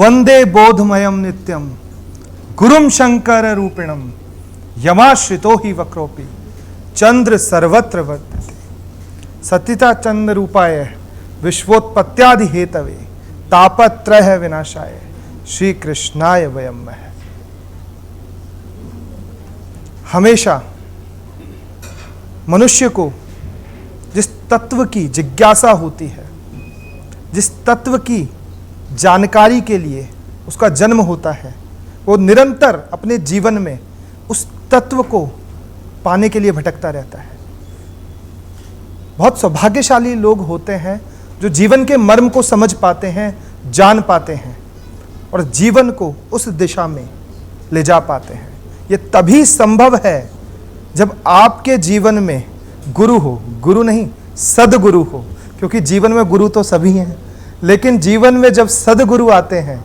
वंदे बोधमयम नित्यम गुरुम शंकर रूपिणम यमाश्रितो ही वक्रोपी चंद्र सर्वत्र वर्तते सतिता चंद्र रूपाय विश्वोत्पत्त्यादि हेतवे तापत्रय विनाशाय श्री कृष्णाय वयम। हमेशा मनुष्य को जिस तत्व की जिज्ञासा होती है, जिस तत्व की जानकारी के लिए उसका जन्म होता है, वो निरंतर अपने जीवन में उस तत्व को पाने के लिए भटकता रहता है। बहुत सौभाग्यशाली लोग होते हैं जो जीवन के मर्म को समझ पाते हैं, जान पाते हैं और जीवन को उस दिशा में ले जा पाते हैं। ये तभी संभव है जब आपके जीवन में गुरु हो, गुरु नहीं सदगुरु हो, क्योंकि जीवन में गुरु तो सभी हैं, लेकिन जीवन में जब सदगुरु आते हैं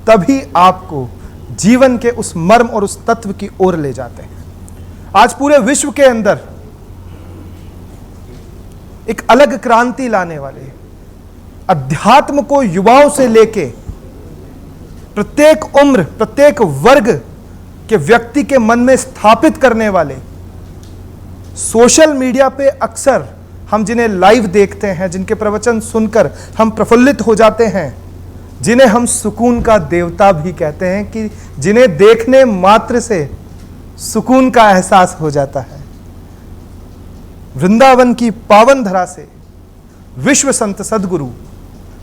तभी आपको जीवन के उस मर्म और उस तत्व की ओर ले जाते हैं। आज पूरे विश्व के अंदर एक अलग क्रांति लाने वाले, अध्यात्म को युवाओं से लेके प्रत्येक उम्र, प्रत्येक वर्ग के व्यक्ति के मन में स्थापित करने वाले, सोशल मीडिया पे अक्सर हम जिन्हें लाइव देखते हैं, जिनके प्रवचन सुनकर हम प्रफुल्लित हो जाते हैं, जिन्हें हम सुकून का देवता भी कहते हैं, कि जिन्हें देखने मात्र से सुकून का एहसास हो जाता है। वृंदावन की पावन धरा से विश्व संत सदगुरु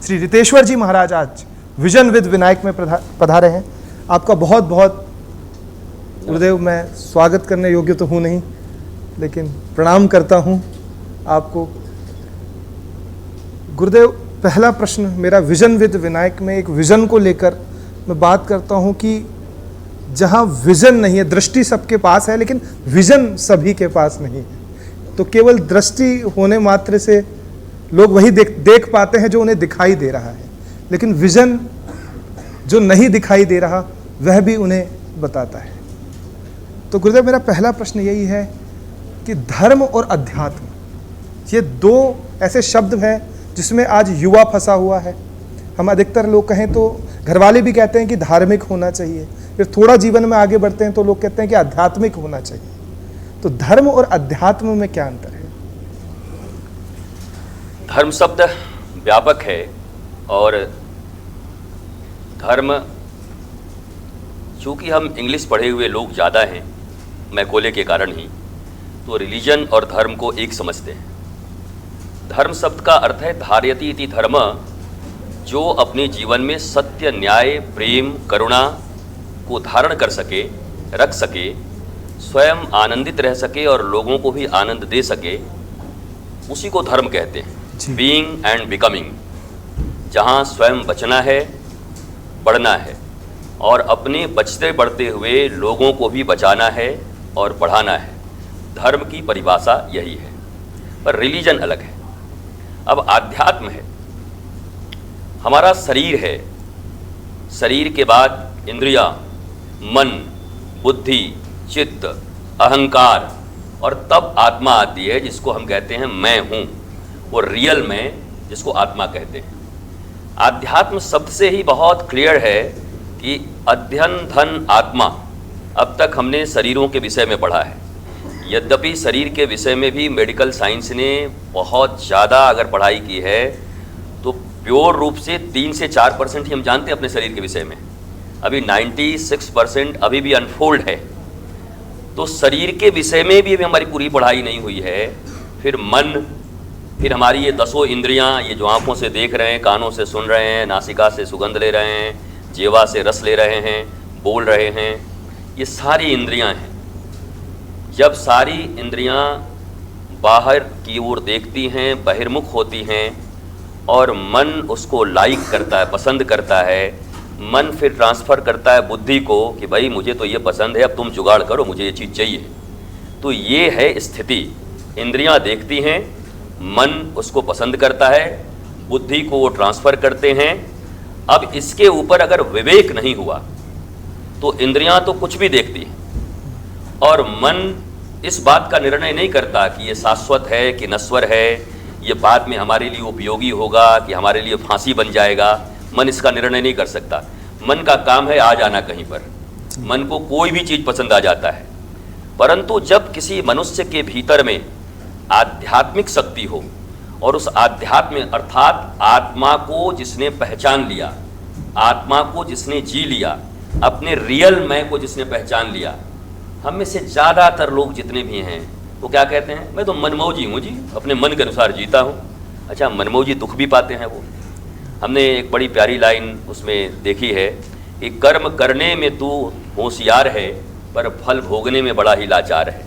श्री रितेश्वर जी महाराज आज विजन विद विनायक में पधारे हैं। आपका बहुत बहुत गुरुदेव, मैं स्वागत करने योग्य तो हूं नहीं, लेकिन प्रणाम करता हूं आपको। गुरुदेव, पहला प्रश्न मेरा विजन विद विनायक में एक विजन को लेकर मैं बात करता हूं कि जहां विजन नहीं है, दृष्टि सबके पास है लेकिन विजन सभी के पास नहीं है। तो केवल दृष्टि होने मात्र से लोग वही देख पाते हैं जो उन्हें दिखाई दे रहा है, लेकिन विजन जो नहीं दिखाई दे रहा वह भी उन्हें बताता है। तो गुरुदेव, मेरा पहला प्रश्न यही है कि धर्म और अध्यात्म, ये दो ऐसे शब्द हैं जिसमें आज युवा फंसा हुआ है। हम अधिकतर लोग कहें तो घरवाले भी कहते हैं कि धार्मिक होना चाहिए, फिर थोड़ा जीवन में आगे बढ़ते हैं तो लोग कहते हैं कि आध्यात्मिक होना चाहिए। तो धर्म और अध्यात्म में क्या अंतर है? धर्म शब्द व्यापक है और धर्म, चूंकि हम इंग्लिश पढ़े हुए लोग ज़्यादा हैं मैकोले के कारण ही, तो रिलीजन और धर्म को एक समझते हैं। धर्म शब्द का अर्थ है धार्यति इति धर्म, जो अपने जीवन में सत्य, न्याय, प्रेम, करुणा को धारण कर सके, रख सके, स्वयं आनंदित रह सके और लोगों को भी आनंद दे सके, उसी को धर्म कहते हैं। बीइंग एंड बिकमिंग, जहाँ स्वयं बचना है, बढ़ना है और अपने बचते बढ़ते हुए लोगों को भी बचाना है और बढ़ाना है। धर्म की परिभाषा यही है, पर रिलीजन अलग है। अब आध्यात्म है, हमारा शरीर है, शरीर के बाद इंद्रियां, मन, बुद्धि, चित्त, अहंकार और तब आत्मा आती है जिसको हम कहते हैं मैं हूँ, वो रियल में जिसको आत्मा कहते हैं। आध्यात्म शब्द से ही बहुत क्लियर है कि अध्ययन धन आत्मा। अब तक हमने शरीरों के विषय में पढ़ा है, यद्यपि शरीर के विषय में भी मेडिकल साइंस ने बहुत ज़्यादा अगर पढ़ाई की है तो प्योर रूप से 3 से 4% ही हम जानते हैं अपने शरीर के विषय में। अभी 96% अभी भी अनफोल्ड है। तो शरीर के विषय में भी हमारी पूरी पढ़ाई नहीं हुई है। फिर मन, फिर हमारी ये 10 इंद्रियां, ये जो आँखों से देख रहे हैं, कानों से सुन रहे हैं, नासिका से सुगंध ले रहे हैं, जीवा से रस ले रहे हैं, बोल रहे हैं, ये सारी इंद्रियां हैं। जब सारी इंद्रियां बाहर की ओर देखती हैं, बहिर्मुख होती हैं और मन उसको लाइक करता है, पसंद करता है, मन फिर ट्रांसफ़र करता है बुद्धि को कि भाई मुझे तो ये पसंद है, अब तुम जुगाड़ करो, मुझे ये चीज़ चाहिए। तो ये है स्थिति। इंद्रियां देखती हैं, मन उसको पसंद करता है, बुद्धि को वो ट्रांसफ़र करते हैं। अब इसके ऊपर अगर विवेक नहीं हुआ तो इंद्रियां तो कुछ भी देखती हैं और मन इस बात का निर्णय नहीं करता कि ये शाश्वत है कि नश्वर है, ये बाद में हमारे लिए उपयोगी होगा कि हमारे लिए फांसी बन जाएगा। मन इसका निर्णय नहीं कर सकता। मन का काम है आ जाना कहीं पर, मन को कोई भी चीज पसंद आ जाता है। परंतु जब किसी मनुष्य के भीतर में आध्यात्मिक शक्ति हो और उस आध्यात्म अर्थात आत्मा को जिसने पहचान लिया, आत्मा को जिसने जी लिया, अपने रियल मैं को जिसने पहचान लिया, हम में से ज़्यादातर लोग जितने भी हैं वो क्या कहते हैं, मैं तो मनमौजी हूँ जी, अपने मन के अनुसार जीता हूँ। अच्छा, मनमौजी दुख भी पाते हैं वो। हमने एक बड़ी प्यारी लाइन उसमें देखी है कि कर्म करने में तू होशियार है पर फल भोगने में बड़ा ही लाचार है।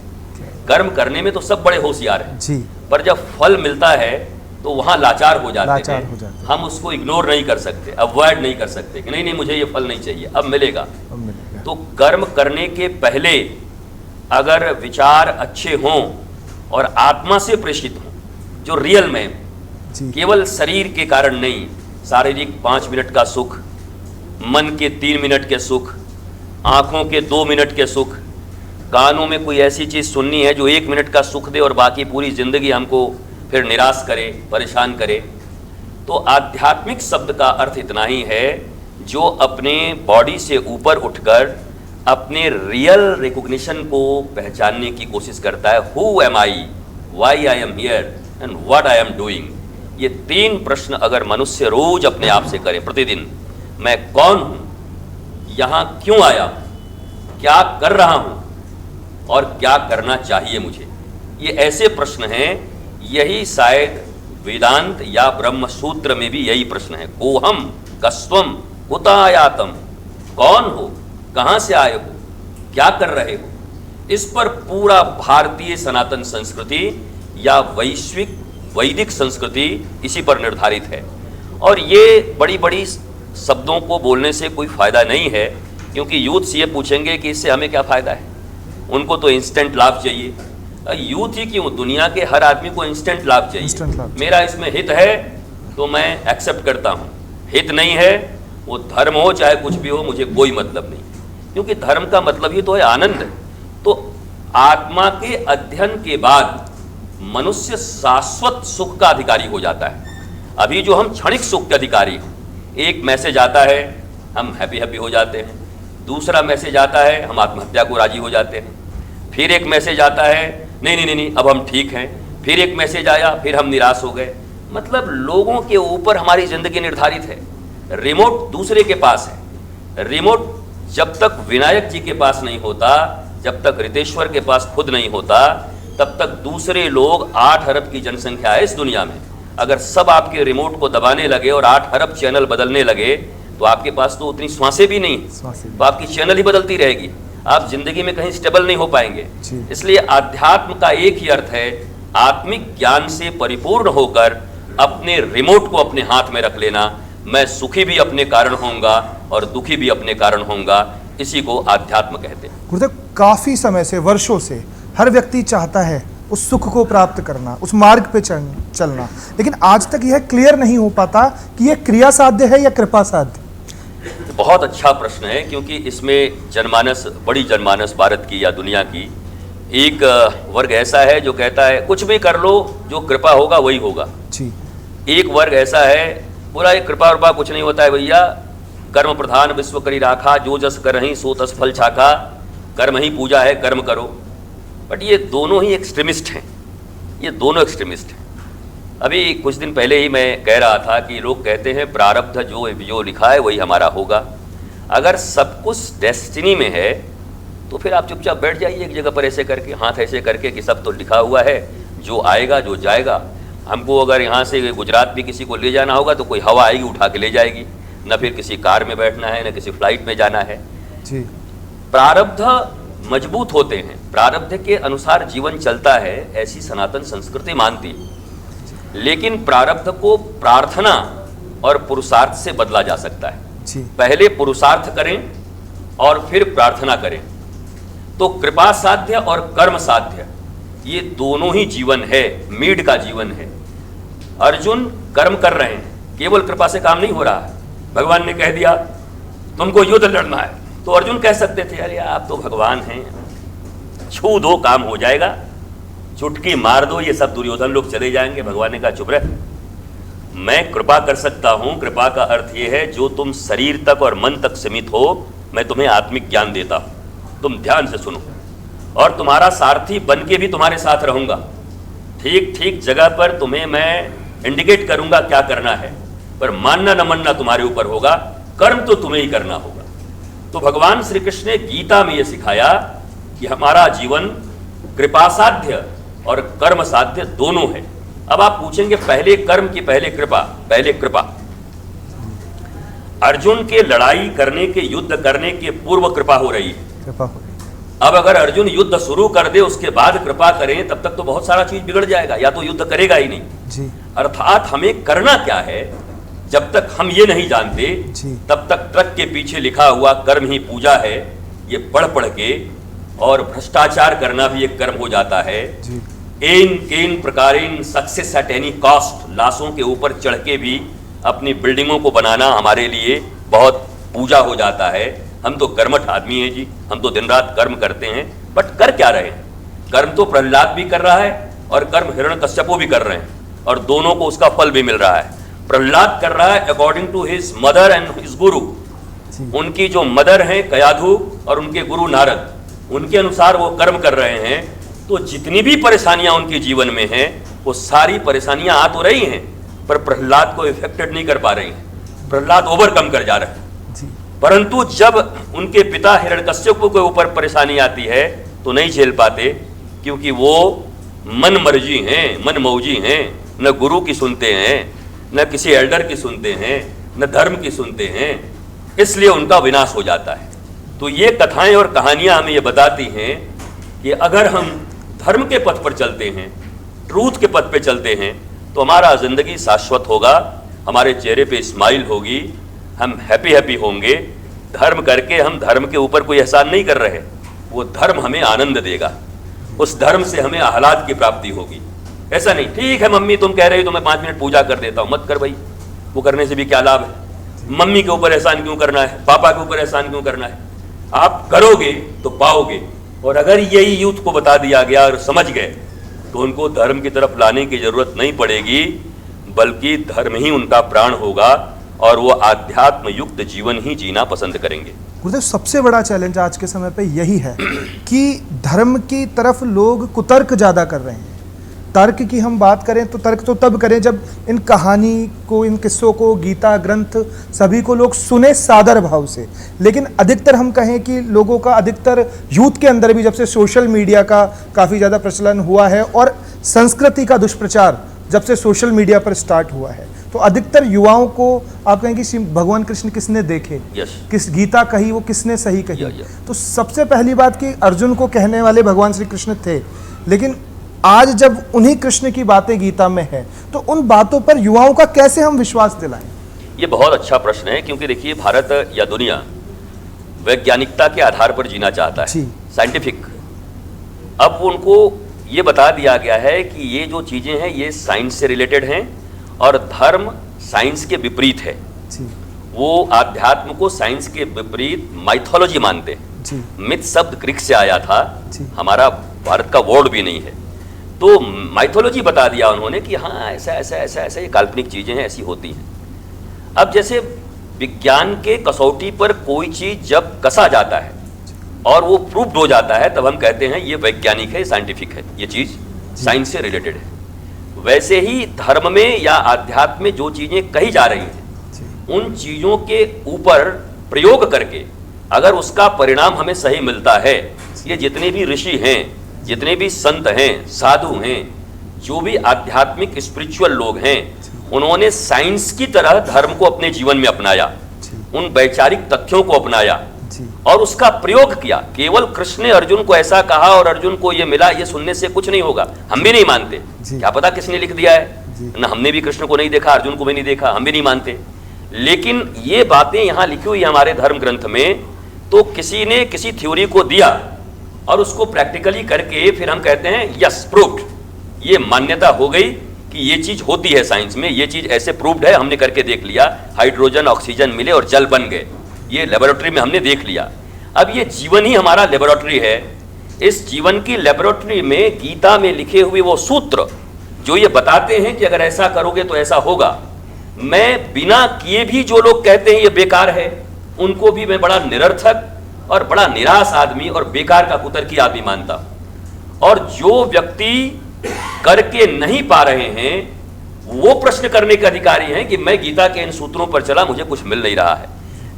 कर्म करने में तो सब बड़े होशियार हैं जी, पर जब फल मिलता है तो वहाँ लाचार हो जाते हैं। हो जाते हैं। हम उसको इग्नोर नहीं कर सकते, अवॉइड नहीं कर सकते कि नहीं नहीं मुझे ये फल नहीं चाहिए, अब मिलेगा। तो कर्म करने के पहले अगर विचार अच्छे हों और आत्मा से प्रेषित हों, जो रियल में जी, केवल शरीर के कारण नहीं, शारीरिक 5 मिनट का सुख, मन के 3 मिनट के सुख, आँखों के 2 मिनट के सुख, कानों में कोई ऐसी चीज़ सुननी है जो 1 मिनट का सुख दे और बाकी पूरी जिंदगी हमको फिर निराश करे, परेशान करे। तो आध्यात्मिक शब्द का अर्थ इतना ही है जो अपने बॉडी से ऊपर उठकर अपने रियल रिकॉग्निशन को पहचानने की कोशिश करता है। Who am I, why am I here and what I am doing. ये 3 प्रश्न अगर मनुष्य रोज अपने आप से करे प्रतिदिन, मैं कौन हूँ, यहाँ क्यों आया, क्या कर रहा हूँ और क्या करना चाहिए मुझे, ये ऐसे प्रश्न हैं। यही शायद वेदांत या ब्रह्म सूत्र में भी यही प्रश्न है, कोहम कस्त्वम कुत आयातम, कौन हो, कहाँ से आए हो, क्या कर रहे हो। इस पर पूरा भारतीय सनातन संस्कृति या वैश्विक वैदिक संस्कृति इसी पर निर्धारित है। और ये बड़ी बड़ी शब्दों को बोलने से कोई फायदा नहीं है, क्योंकि यूथ से ये पूछेंगे कि इससे हमें क्या फायदा है, उनको तो इंस्टेंट लाभ चाहिए। यूथ ही क्यों, दुनिया के हर आदमी को इंस्टेंट लाभ चाहिए। मेरा इसमें हित है तो मैं एक्सेप्ट करता हूँ, हित नहीं है, वो धर्म हो चाहे कुछ भी हो, मुझे कोई मतलब नहीं, क्योंकि धर्म का मतलब ही तो है आनंद। तो आत्मा के अध्ययन के बाद मनुष्य शाश्वत सुख का अधिकारी हो जाता है। अभी जो हम क्षणिक सुख के अधिकारी हैं, एक मैसेज आता है हम हैप्पी हैप्पी हो जाते हैं, दूसरा मैसेज आता है हम आत्महत्या को राजी हो जाते हैं, फिर एक मैसेज आता है नहीं नहीं नहीं अब हम ठीक हैं, फिर एक मैसेज आया फिर हम निराश हो गए। मतलब लोगों के ऊपर हमारी जिंदगी निर्धारित है, रिमोट दूसरे के पास है। रिमोट जब तक विनायक जी के पास नहीं होता, जब तक रितेश्वर के पास खुद नहीं होता, तब तक दूसरे लोग 8 अरब की जनसंख्या है इस दुनिया में। अगर सब आपके रिमोट को दबाने लगे और 8 अरब चैनल बदलने लगे तो आपके पास तो उतनी श्वासें भी नहीं, तो आपकी चैनल ही बदलती रहेगी, आप जिंदगी में कहीं स्टेबल नहीं हो पाएंगे। इसलिए अध्यात्म का एक ही अर्थ है, आत्मिक ज्ञान से परिपूर्ण होकर अपने रिमोट को अपने हाथ में रख लेना। मैं सुखी भी अपने कारण होऊंगा और दुखी भी अपने कारण होऊंगा, इसी को आध्यात्म कहते हैं। गुरुदेव, काफी समय से, वर्षों से हर व्यक्ति चाहता है उस सुख को प्राप्त करना, उस मार्ग पे चलना, लेकिन आज तक यह क्लियर नहीं हो पाता कि यह क्रिया साध्य है या कृपा साध्य। बहुत अच्छा प्रश्न है, क्योंकि इसमें जनमानस, बड़ी जनमानस भारत की या दुनिया की एक वर्ग ऐसा है जो कहता है कुछ भी कर लो, जो कृपा होगा वही होगा जी। एक वर्ग ऐसा है पूरा ये कृपा वृपा कुछ नहीं होता है भैया, कर्म प्रधान विश्व करी राखा, जो जस करहि सो तस फल छाखा, कर्म ही पूजा है, कर्म करो। बट ये दोनों ही एक्सट्रीमिस्ट हैं, ये दोनों एक्सट्रीमिस्ट हैं। अभी कुछ दिन पहले ही मैं कह रहा था कि लोग कहते हैं प्रारब्ध जो लिखा है वही हमारा होगा। अगर सब कुछ डेस्टिनी में है तो फिर आप चुपचाप बैठ जाइए एक जगह पर ऐसे करके, हाथ ऐसे करके कि सब तो लिखा हुआ है, जो आएगा जो जाएगा। हमको अगर यहाँ से गुजरात भी किसी को ले जाना होगा तो कोई हवा आएगी उठा के ले जाएगी, न फिर किसी कार में बैठना है, न किसी फ्लाइट में जाना है जी। प्रारब्ध मजबूत होते हैं, प्रारब्ध के अनुसार जीवन चलता है, ऐसी सनातन संस्कृति मानती है। लेकिन प्रारब्ध को प्रार्थना और पुरुषार्थ से बदला जा सकता है जी। पहले पुरुषार्थ करें और फिर प्रार्थना करें, तो कृपा साध्य और कर्म साध्य ये दोनों ही जीवन है, मीड का जीवन है। अर्जुन कर्म कर रहे हैं, केवल कृपा से काम नहीं हो रहा है। भगवान ने कह दिया तुमको युद्ध लड़ना है, तो अर्जुन कह सकते थे अरे आप तो भगवान हैं, छू दो काम हो जाएगा, चुटकी मार दो, ये सब दुर्योधन लोग चले जाएंगे। भगवान ने कहा चुप रह, मैं कृपा कर सकता हूं। कृपा का अर्थ यह है जो तुम शरीर तक और मन तक सीमित हो, मैं तुम्हें आत्मिक ज्ञान देता हूं। तुम ध्यान से सुनो, और तुम्हारा सारथी बन के भी तुम्हारे साथ रहूंगा। ठीक ठीक जगह पर तुम्हें मैं इंडिकेट करूंगा क्या करना है, पर मानना न मानना तुम्हारे ऊपर होगा, कर्म तो तुम्हें ही करना होगा। तो भगवान श्री कृष्ण ने गीता में यह सिखाया कि हमारा जीवन कृपा साध्य और कर्म साध्य दोनों है। अब आप पूछेंगे पहले कर्म की पहले कृपा? पहले कृपा। अर्जुन के लड़ाई करने के, युद्ध करने के पूर्व कृपा हो रही है। कृपा हो रही है। अब अगर अर्जुन युद्ध शुरू कर दे उसके बाद कृपा करें, तब तक तो बहुत सारा चीज बिगड़ जाएगा, या तो युद्ध करेगा ही नहीं जी। अर्थात हमें करना क्या है, जब तक हम ये नहीं जानते जी। तब तक ट्रक के पीछे लिखा हुआ कर्म ही पूजा है, ये पढ़ पढ़ के, और भ्रष्टाचार करना भी एक कर्म हो जाता है जी। एन केन प्रकारेन सक्सेस एट एनी कॉस्ट, लाशों के ऊपर चढ़ के भी अपनी बिल्डिंगों को बनाना हमारे लिए बहुत पूजा हो जाता है। हम तो कर्मठ आदमी हैं जी, हम तो दिन रात कर्म करते हैं, बट कर क्या रहे हैं? कर्म तो प्रहलाद भी कर रहा है और कर्म हिरण्यकश्यपु भी कर रहे हैं, और दोनों को उसका फल भी मिल रहा है। प्रहलाद कर रहा है according to his mother and his guru. उनकी जो मदर है कयाधु और उनके गुरु नारद, उनके अनुसार वो कर्म कर रहे हैं। तो जितनी भी परेशानियां उनके जीवन में हैं, वो सारी परेशानियां आ तो रही हैं, पर प्रहलाद को इफेक्टेड नहीं कर पा रही हैं। प्रहलाद ओवरकम कर जा रहे हैं। परंतु जब उनके पिता हिरण्यकश्यप के ऊपर परेशानी आती है तो नहीं झेल पाते, क्योंकि वो मन मर्जी हैं, मन मौजी हैं, न गुरु की सुनते हैं, न किसी एल्डर की सुनते हैं, न धर्म की सुनते हैं, इसलिए उनका विनाश हो जाता है। तो ये कथाएं और कहानियां हमें ये बताती हैं कि अगर हम धर्म के पथ पर चलते हैं, ट्रूथ के पथ पे चलते हैं, तो हमारा जिंदगी शाश्वत होगा, हमारे चेहरे पे स्माइल होगी, हम हैप्पी हैप्पी होंगे। धर्म करके हम धर्म के ऊपर कोई एहसान नहीं कर रहे, वो धर्म हमें आनंद देगा, उस धर्म से हमें आह्लाद की प्राप्ति होगी। ऐसा नहीं, ठीक है मम्मी तुम कह रही हो तो मैं 5 मिनट पूजा कर देता हूं, मत कर भाई, वो करने से भी क्या लाभ है? मम्मी के ऊपर एहसान क्यों करना है, पापा के ऊपर एहसान क्यों करना है? आप करोगे तो पाओगे। और अगर यही यूथ को बता दिया गया और समझ गए, तो उनको धर्म की तरफ लाने की जरूरत नहीं पड़ेगी, बल्कि धर्म ही उनका प्राण होगा और वो आध्यात्म युक्त जीवन ही जीना पसंद करेंगे। गुरुदेव, सबसे बड़ा चैलेंज आज के समय पे यही है कि धर्म की तरफ लोग कुतर्क ज़्यादा कर रहे हैं। तर्क की हम बात करें तो तर्क तो तब करें जब इन कहानी को, इन किस्सों को, गीता ग्रंथ सभी को लोग सुने सादर भाव से। लेकिन अधिकतर हम कहें कि लोगों का, अधिकतर यूथ के अंदर भी जब से सोशल मीडिया का काफ़ी ज़्यादा प्रचलन हुआ है और संस्कृति का दुष्प्रचार जब से सोशल मीडिया पर स्टार्ट हुआ है, तो अधिकतर युवाओं को आप कहें कि भगवान कृष्ण किसने देखे, किस गीता कही, वो किसने सही कही। तो सबसे पहली बात कि अर्जुन को कहने वाले भगवान श्री कृष्ण थे, लेकिन आज जब उन्हीं कृष्ण की बातें गीता में है, तो उन बातों पर युवाओं का कैसे हम विश्वास दिलाएं? ये बहुत अच्छा प्रश्न है, क्योंकि देखिए भारत या दुनिया वैज्ञानिकता के आधार पर जीना चाहता है, साइंटिफिक। अब उनको ये बता दिया गया है कि ये जो चीजें हैं ये साइंस से रिलेटेड हैं, और धर्म साइंस के विपरीत है। वो आध्यात्म को साइंस के विपरीत माइथोलॉजी मानते हैं। मिथ शब्द ग्रीक से आया था, हमारा भारत का वर्ड भी नहीं है। तो माइथोलॉजी बता दिया उन्होंने कि हाँ ऐसा ऐसा ऐसा ऐसा ये काल्पनिक चीजें हैं, ऐसी होती हैं। अब जैसे विज्ञान के कसौटी पर कोई चीज जब कसा जाता है और वो प्रूव्ड हो जाता है, तब हम कहते हैं ये वैज्ञानिक है, साइंटिफिक है, ये चीज साइंस से रिलेटेड है। वैसे ही धर्म में या आध्यात्म में जो चीजें कही जा रही हैं, उन चीजों के ऊपर प्रयोग करके अगर उसका परिणाम हमें सही मिलता है, ये जितने भी ऋषि हैं, जितने भी संत हैं, साधु हैं, जो भी आध्यात्मिक स्पिरिचुअल लोग हैं, उन्होंने साइंस की तरह धर्म को अपने जीवन में अपनाया, उन वैचारिक तथ्यों को अपनाया और उसका प्रयोग किया। केवल कृष्ण ने अर्जुन को ऐसा कहा और अर्जुन को ये मिला, ये सुनने से कुछ नहीं होगा। हम भी नहीं मानते, क्या पता किसने लिख दिया है ना, हमने भी कृष्ण को नहीं देखा, अर्जुन को भी नहीं देखा, हम भी नहीं मानते। लेकिन ये बातें यहाँ लिखी हुई हमारे धर्म ग्रंथ में, तो किसी ने किसी थ्योरी को दिया और उसको प्रैक्टिकली करके फिर हम कहते हैं यस प्रूव्ड, ये मान्यता हो गई कि ये चीज होती है साइंस में, ये चीज ऐसे प्रूव्ड है, हमने करके देख लिया, हाइड्रोजन ऑक्सीजन मिले और जल बन गए, ये लेबोरेटरी में हमने देख लिया। अब ये जीवन ही हमारा लेबोरेटरी है। इस जीवन की लेबोरेटरी में गीता में लिखे हुए वो सूत्र जो ये बताते हैं कि अगर ऐसा करोगे तो ऐसा होगा, मैं बिना किए भी जो लोग कहते हैं ये बेकार है, उनको भी मैं बड़ा निरर्थक और बड़ा निराश आदमी और बेकार का कुतर्की आदमी मानता हूं। और जो व्यक्ति करके नहीं पा रहे हैं वो प्रश्न करने के अधिकारी हैं कि मैं गीता के इन सूत्रों पर चला, मुझे कुछ मिल नहीं रहा है।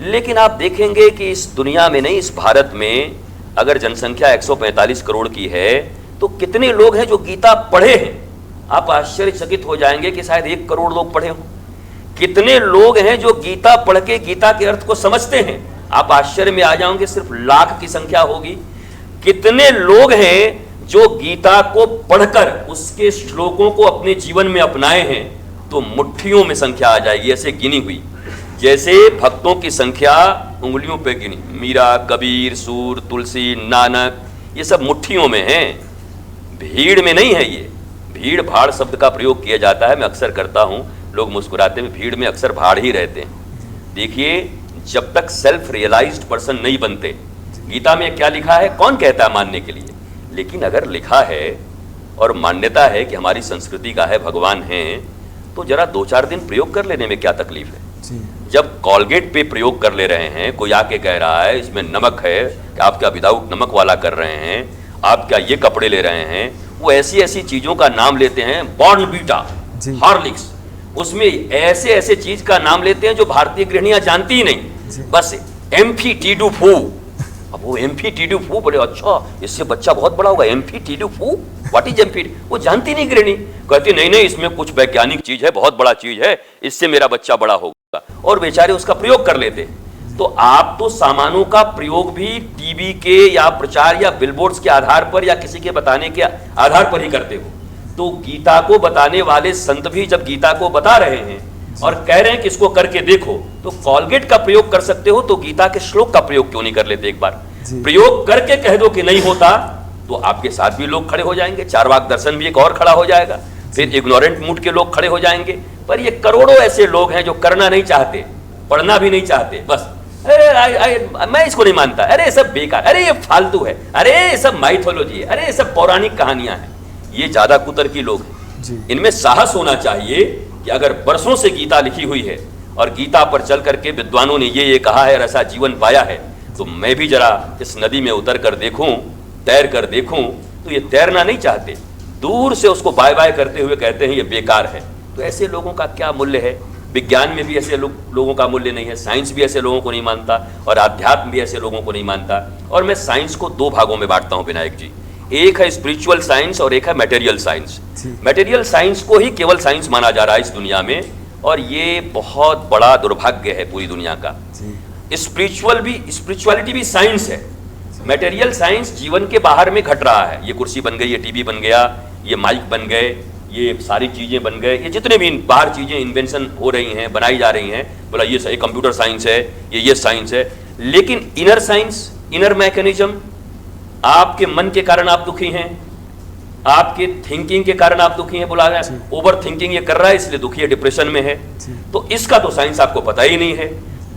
लेकिन आप देखेंगे कि इस दुनिया में नहीं, इस भारत में अगर जनसंख्या 145 करोड़ की है तो कितने लोग हैं जो गीता पढ़े हैं? आप आश्चर्यचकित हो जाएंगे कि शायद 1 करोड़ लोग पढ़े हों। कितने लोग हैं जो गीता पढ़ के गीता के अर्थ को समझते हैं? आप आश्चर्य में आ जाओगे, सिर्फ लाख की संख्या होगी। कितने लोग हैं जो गीता को पढ़कर उसके श्लोकों को अपने जीवन में अपनाए हैं? तो मुट्ठियों में संख्या आ जाएगी, ऐसे गिनी हुई, जैसे भक्तों की संख्या उंगलियों पे गिनी। मीरा, कबीर, सूर, तुलसी, नानक, ये सब मुट्ठियों में हैं, भीड़ में नहीं है। ये भीड़ भाड़ शब्द का प्रयोग किया जाता है, मैं अक्सर करता हूं, लोग मुस्कुराते हैं, भीड़ में अक्सर भाड़ ही रहते हैं। देखिए, जब तक सेल्फ रियलाइज्ड पर्सन नहीं बनते, गीता में क्या लिखा है कौन कहता है मानने के लिए? लेकिन अगर लिखा है और मान्यता है कि हमारी संस्कृति का है, भगवान हैं, तो जरा 2-4 दिन प्रयोग कर लेने में क्या तकलीफ है? जब कॉलगेट पे प्रयोग कर ले रहे हैं, कोई आके कह रहा है इसमें नमक है, कि आप क्या विदाउट नमक वाला कर रहे हैं, आप क्या ये कपड़े ले रहे हैं, वो ऐसी ऐसी चीजों का नाम लेते हैं, बॉर्नवीटा, हॉर्लिक्स, उसमें ऐसे ऐसे चीज का नाम लेते हैं जो भारतीय गृहिणियां जानती ही नहीं। बस एम्फीटीडू-फू, अब वो एम्फीटीडू-फू बोले, अच्छा इससे बच्चा बहुत बड़ा होगा, एम्फीटीडू-फू, व्हाट इज एम्फी, वो जानती नहीं गृहिणी, कहती नहीं नहीं इसमें कुछ वैज्ञानिक चीज है, बहुत बड़ा चीज है, इससे मेरा बच्चा बड़ा होगा, और बेचारे उसका प्रयोग कर लेते। तो आप तो सामानों का प्रयोग भी टीवी के या प्रचार या बिलबोर्ड्स के आधार पर या किसी के बताने के आधार पर ही करते हो। तो गीता को बताने वाले संत भी जब गीता को बता रहे हैं और कह रहे हैं कि इसको करके देखो, तो कॉलगेट का प्रयोग कर सकते हो, तो गीता के श्लोक का प्रयोग क्यों नहीं कर लेते? एक बार प्रयोग करके कह दो कि नहीं होता, तो आपके साथ भी लोग खड़े हो जाएंगे, चारवाक दर्शन भी एक और खड़ा हो जाएगा, फिर इग्नोरेंट मूड के लोग खड़े हो जाएंगे। पर ये करोड़ों ऐसे लोग हैं जो करना नहीं चाहते, पढ़ना भी नहीं चाहते, बस अरे मैं इसको नहीं मानता, अरे ये सब बेकार, अरे ये फालतू है, अरे ये सब माइथोलॉजी है, अरे ये सब पौराणिक कहानियां हैं। ये ज्यादा कुतर्की लोग हैं। इनमें साहस होना चाहिए कि अगर बरसों से गीता लिखी हुई है और गीता पर चल करके विद्वानों ने ये कहा है और ऐसा जीवन पाया है, तो मैं भी जरा इस नदी में उतर कर देखूं, तैर कर देखूं। तो ये तैरना नहीं चाहते, दूर से उसको बाय बाय करते हुए कहते हैं ये बेकार है। तो ऐसे लोगों का क्या मूल्य है? विज्ञान में भी ऐसे लोगों का मूल्य नहीं है, साइंस भी ऐसे लोगों को नहीं मानता और आध्यात्म भी ऐसे लोगों को नहीं मानता। और मैं साइंस को 2 भागों में बांटता हूं विनायक जी, एक है स्पिरिचुअल साइंस और एक है मटेरियल साइंस। मटेरियल साइंस को ही केवल साइंस माना जा रहा है इस दुनिया में, और ये बहुत बड़ा दुर्भाग्य है पूरी दुनिया का। स्पिरिचुअलिटी भी साइंस है, मटेरियल साइंस जीवन के बाहर में घट रहा है। ये कुर्सी बन गई, ये टीवी बन गया, ये माइक बन गए, ये सारी चीजें बन गए, ये जितने भी बाहर चीजें इन्वेंशन हो रही हैं, बनाई जा रही हैं, बोला ये सही कंप्यूटर साइंस है, ये साइंस है। लेकिन इनर साइंस, इनर मैकेनिज्म, आपके मन के कारण आप दुखी हैं, आपके थिंकिंग के कारण आप दुखी हैं, बोला गया ओवर थिंकिंग ये कर रहा है इसलिए दुखी है, डिप्रेशन में है। तो इसका तो साइंस आपको पता ही नहीं है।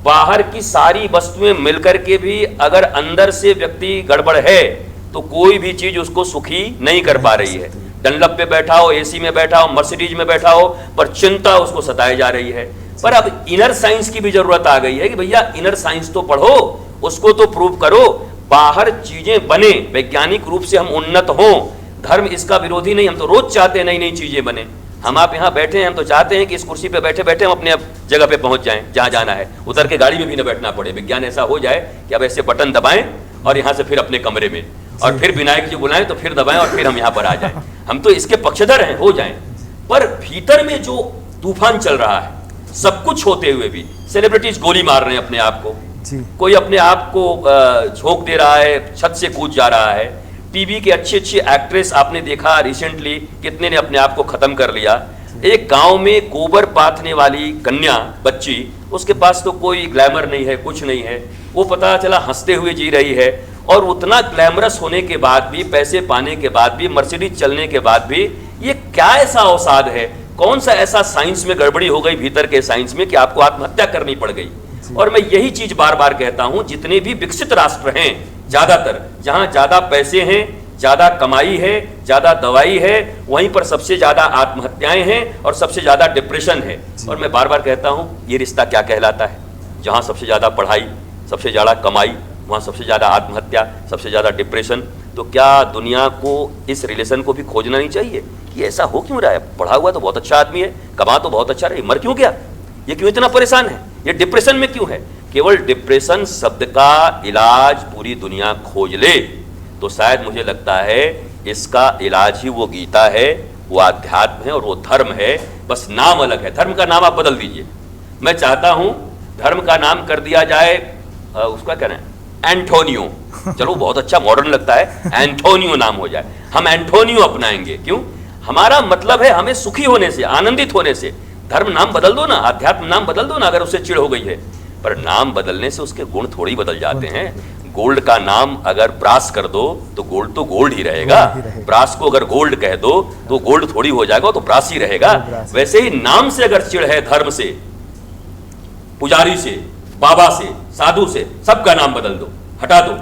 बाहर की सारी वस्तुएं मिलकर के भी अगर अंदर से व्यक्ति गड़बड़ है तो कोई भी चीज उसको सुखी नहीं कर पा रही है। डनलप पे बैठा हो, एसी में बैठा हो, मर्सिडीज में बैठा हो, पर चिंता उसको सताई जा रही है। पर अब इनर साइंस की भी जरूरत आ गई है कि भैया इनर साइंस तो पढ़ो, उसको तो प्रूव करो, बाहर चीजें बने, वैज्ञानिक रूप से हम उन्नत हों। धर्म इसका विरोधी नहीं, हम तो रोज चाहते हैं नई नई चीजें बने। हम आप यहाँ बैठे हैं, हम तो चाहते हैं कि इस कुर्सी पे बैठे बैठे हम अपने जगह पे पहुंच जाएं, जहां जाना है, उतर के गाड़ी में भी न बैठना पड़े। विज्ञान ऐसा हो जाए कि अब ऐसे बटन दबाएं और यहाँ से फिर अपने कमरे में, और फिर विनायक जी बुलाएं तो फिर दबाएं और फिर हम यहाँ पर आ जाएं। हम तो इसके पक्षधर हैं, हो जाएं। पर भीतर में जो तूफान चल रहा है, सब कुछ होते हुए भी सेलिब्रिटीज गोली मार रहे हैं अपने आप को, कोई अपने आप को झोंक दे रहा है, छत से कूद जा रहा है। टीवी के अच्छी अच्छी एक्ट्रेस आपने देखा रिसेंटली, कितने ने अपने आप को खत्म कर लिया। एक गांव में गोबर पाथने वाली कन्या, बच्ची, उसके पास तो कोई ग्लैमर नहीं है, कुछ नहीं है, वो पता चला हंसते हुए जी रही है। और उतना ग्लैमरस होने के बाद भी, पैसे पाने के बाद भी, मर्सिडीज चलने के बाद भी, ये क्या ऐसा अवसाद है? कौन सा ऐसा साइंस में गड़बड़ी हो गई, भीतर के साइंस में, कि आपको आत्महत्या करनी पड़ गई? और मैं यही चीज बार बार कहता हूं, जितने भी विकसित राष्ट्र हैं, ज्यादातर जहां ज्यादा पैसे हैं, ज़्यादा कमाई है, ज़्यादा दवाई है, वहीं पर सबसे ज़्यादा आत्महत्याएं हैं और सबसे ज़्यादा डिप्रेशन है। और मैं बार बार कहता हूँ, ये रिश्ता क्या कहलाता है? जहाँ सबसे ज़्यादा पढ़ाई, सबसे ज़्यादा कमाई, वहाँ सबसे ज़्यादा आत्महत्या, सबसे ज़्यादा डिप्रेशन। तो क्या दुनिया को इस रिलेशन को भी खोजना नहीं चाहिए कि ऐसा हो क्यों रहा है? पढ़ा हुआ तो बहुत अच्छा आदमी है, कमा तो बहुत अच्छा रहे, मर क्यों गया? ये क्यों इतना परेशान है? ये डिप्रेशन में क्यों है? केवल डिप्रेशन शब्द का इलाज पूरी दुनिया खोज ले तो शायद मुझे लगता है इसका इलाज ही वो गीता है, वो आध्यात्म है और वो धर्म है। बस नाम अलग है। धर्म का नाम आप बदल दीजिए। मैं चाहता हूं धर्म का नाम कर दिया जाए उसका क्या है, एंटोनियो। चलो बहुत अच्छा मॉडर्न लगता है, एंटोनियो नाम हो जाए। हम एंटोनियो अपनाएंगे। क्यों? हमारा मतलब है हमें सुखी होने से, आनंदित होने से। धर्म नाम बदल दो ना, अध्यात्म नाम बदल दो ना अगर उससे चिढ़ हो गई है, पर नाम बदलने से उसके गुण थोड़ी बदल जाते हैं। गोल्ड का नाम अगर ब्रास कर दो तो गोल्ड ही रहेगा। ब्रास को अगर गोल्ड कह दो तो गोल्ड थोड़ी हो जाएगा, तो ब्रास ही रहेगा। वैसे ही नाम से अगर चिढ़ है, धर्म से, पुजारी से, बाबा से, साधु से, सबका नाम बदल दो, हटा दो।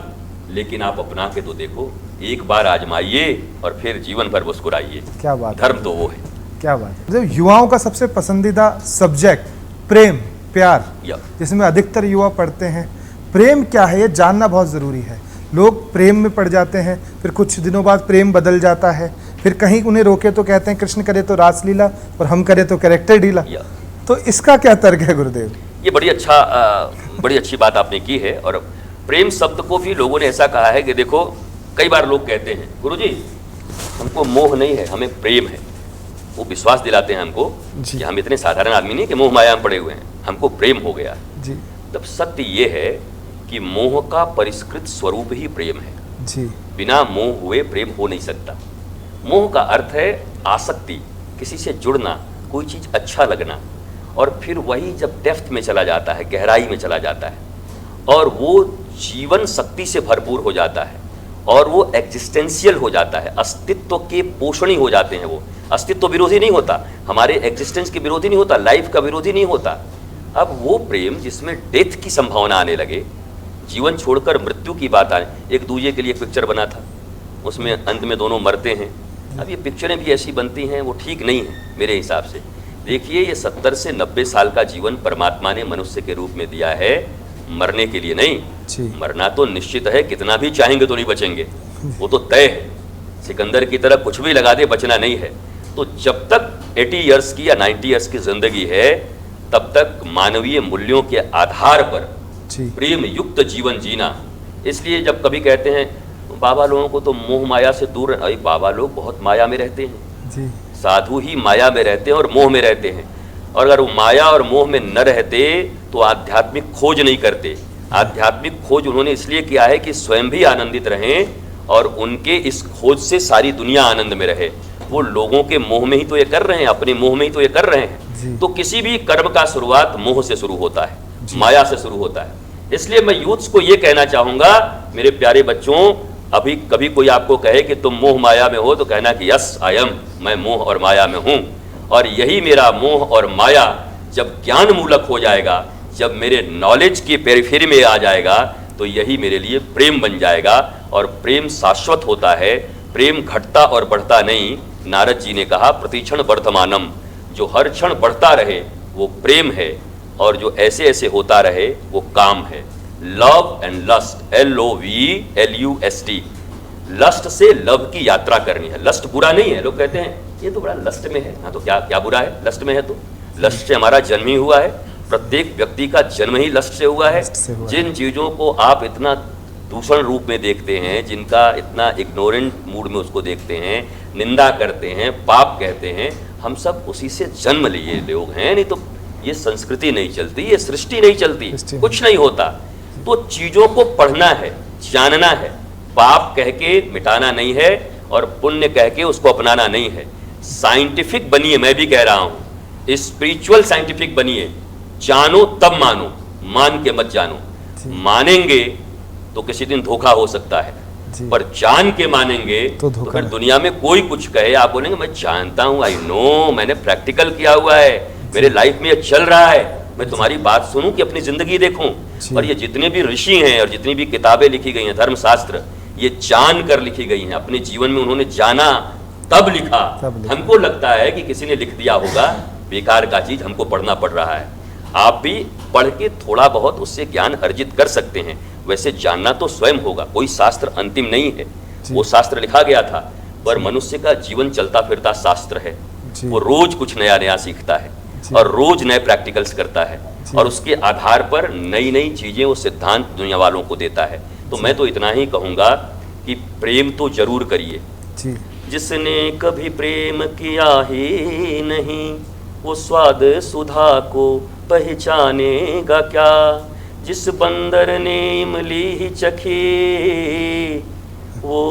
लेकिन आप अपना के तो देखो, एक बार आजमाइए और फिर जीवन भर मुस्कुराइए। क्या बात, धर्म तो वो है। क्या बात है। युवाओं का सबसे पसंदीदा सब्जेक्ट प्रेम, प्यार, जिसमें अधिकतर युवा पढ़ते हैं। प्रेम क्या है ये जानना बहुत ज़रूरी है। लोग प्रेम में पड़ जाते हैं, फिर कुछ दिनों बाद प्रेम बदल जाता है, फिर कहीं उन्हें रोके तो कहते हैं कृष्ण करे तो रासलीला और हम करे तो कैरेक्टर ढीला। तो इसका क्या तर्क है गुरुदेव? ये बड़ी अच्छी बात आपने की है। और प्रेम शब्द को भी लोगों ने ऐसा कहा है कि देखो, कई बार लोग कहते हैं गुरुजी हमको मोह नहीं है, हमें प्रेम है। वो विश्वास दिलाते हैं हमको कि हम इतने साधारण आदमी नहीं कि मोह माया में पड़े हुए हैं, हमको प्रेम हो गया जी। तब सत्य ये है कि मोह का परिष्कृत स्वरूप ही प्रेम है जी। बिना मोह हुए प्रेम हो नहीं सकता। मोह का अर्थ है आसक्ति, किसी से जुड़ना, कोई चीज अच्छा लगना, और फिर वही जब डेप्थ में चला जाता है, गहराई में चला जाता है, और वो जीवन शक्ति से भरपूर हो जाता है, और वो एग्जिस्टेंशियल हो जाता है, अस्तित्व के पोषणी हो जाते हैं। वो अस्तित्व विरोधी नहीं होता, हमारे एग्जिस्टेंस के विरोधी नहीं होता, लाइफ का विरोधी नहीं होता। अब वो प्रेम जिसमें डेथ की संभावना आने लगे, जीवन छोड़कर मृत्यु की बात आए। एक दूजे के लिए पिक्चर बना था, उसमें अंत में दोनों मरते हैं। अब ये पिक्चरें भी ऐसी बनती हैं, वो ठीक नहीं है मेरे हिसाब से। देखिए, ये 70 से 90 साल का जीवन परमात्मा ने मनुष्य के रूप में दिया है, मरने के लिए नहीं। मरना तो निश्चित है, कितना भी चाहेंगे तो नहीं बचेंगे, वो तो तय है। सिकंदर की तरह कुछ भी लगा दे, बचना नहीं है। तो जब तक 80 इयर्स की या 90 इयर्स की जिंदगी है, तब तक मानवीय मूल्यों के आधार पर प्रेम युक्त जीवन जीना। इसलिए जब कभी कहते हैं बाबा लोगों को तो मोह माया से दूर, अरे बाबा लोग बहुत माया में रहते हैं जी। साधु ही माया में रहते हैं और मोह में रहते हैं। और अगर वो माया और मोह में न रहते तो आध्यात्मिक खोज नहीं करते। आध्यात्मिक खोज उन्होंने इसलिए किया है कि स्वयं भी आनंदित रहें और उनके इस खोज से सारी दुनिया आनंद में रहे। वो लोगों के मोह में ही तो ये कर रहे हैं, अपने मोह में ही तो ये कर रहे हैं। तो किसी भी कर्म का शुरुआत मोह से शुरू होता है, माया से शुरू होता है। इसलिए मैं यूथ्स को ये कहना चाहूंगा, मेरे प्यारे बच्चों, अभी कभी कोई आपको कहे कि तुम मोह माया में हो तो कहना कि यस आई एम, मैं मोह और माया में हूं। और यही मेरा मोह और माया जब ज्ञान मूलक हो जाएगा, जब मेरे नॉलेज की पेरिफेरी में आ जाएगा, तो यही मेरे लिए प्रेम बन जाएगा। और प्रेम शाश्वत होता है, प्रेम घटता और बढ़ता नहीं। नारद जी ने कहा प्रतिक्षण वर्धमानम, जो हर क्षण बढ़ता रहे वो प्रेम है, और जो ऐसे ऐसे होता रहे वो काम है। Love and lust, LOVLUST, lust से लव की यात्रा करनी है। लस्ट बुरा नहीं है, लोग कहते हैं ये तो बड़ा लस्ट में है। हाँ, तो क्या बुरा है? लस्ट में है तो लस्ट से हमारा जन्म ही हुआ है। प्रत्येक व्यक्ति का जन्म ही लस्ट से हुआ है। जिन चीजों को आप इतना दूषण रूप में देखते हैं, जिनका इतना इग्नोरेंट मूड में उसको देखते हैं, निंदा करते हैं, पाप कहते हैं, हम सब उसी से जन्म लिए लोग हैं। नहीं तो ये संस्कृति नहीं चलती, ये सृष्टि नहीं चलती, कुछ नहीं होता। तो चीजों को पढ़ना है, जानना है, पाप कह के मिटाना नहीं है और पुण्य कह के उसको अपनाना नहीं है। साइंटिफिक बनिए, मैं भी कह रहा हूं, स्पिरिचुअल साइंटिफिक बनिए। जानो तब मानो, मान के मत जानो। मानेंगे तो किसी दिन धोखा हो सकता है, पर जान के मानेंगे तो फिर दुनिया में कोई कुछ कहे, आप बोलेंगे मैं जानता हूं, आई नो, मैंने प्रैक्टिकल किया हुआ है, मेरे लाइफ में ये चल रहा है, मैं तुम्हारी बात सुनूं कि अपनी जिंदगी देखूं। और ये जितने भी ऋषि हैं और जितनी भी किताबें लिखी गई हैं, धर्मशास्त्र, ये जान कर लिखी गई हैं, अपने जीवन में उन्होंने जाना तब लिखा। हमको लगता है कि किसी ने लिख दिया होगा, बेकार का चीज हमको पढ़ना पड़ रहा है। आप भी पढ़ के थोड़ा बहुत उससे ज्ञान अर्जित कर सकते हैं, वैसे जानना तो स्वयं होगा। कोई शास्त्र अंतिम नहीं है, वो शास्त्र लिखा गया था, पर मनुष्य का जीवन चलता फिरता शास्त्र है। वो रोज कुछ नया नया सीखता है और रोज नए प्रैक्टिकल्स करता है और उसके आधार पर नई नई चीजें वो सिद्धांत दुनिया वालों को देता है। तो मैं तो इतना ही कहूंगा कि प्रेम तो जरूर करिए। जिसने कभी प्रेम किया ही नहीं, वो स्वाद सुधा को पहचानेगा क्या। जिस बंदर ने इमली ही चखी, वो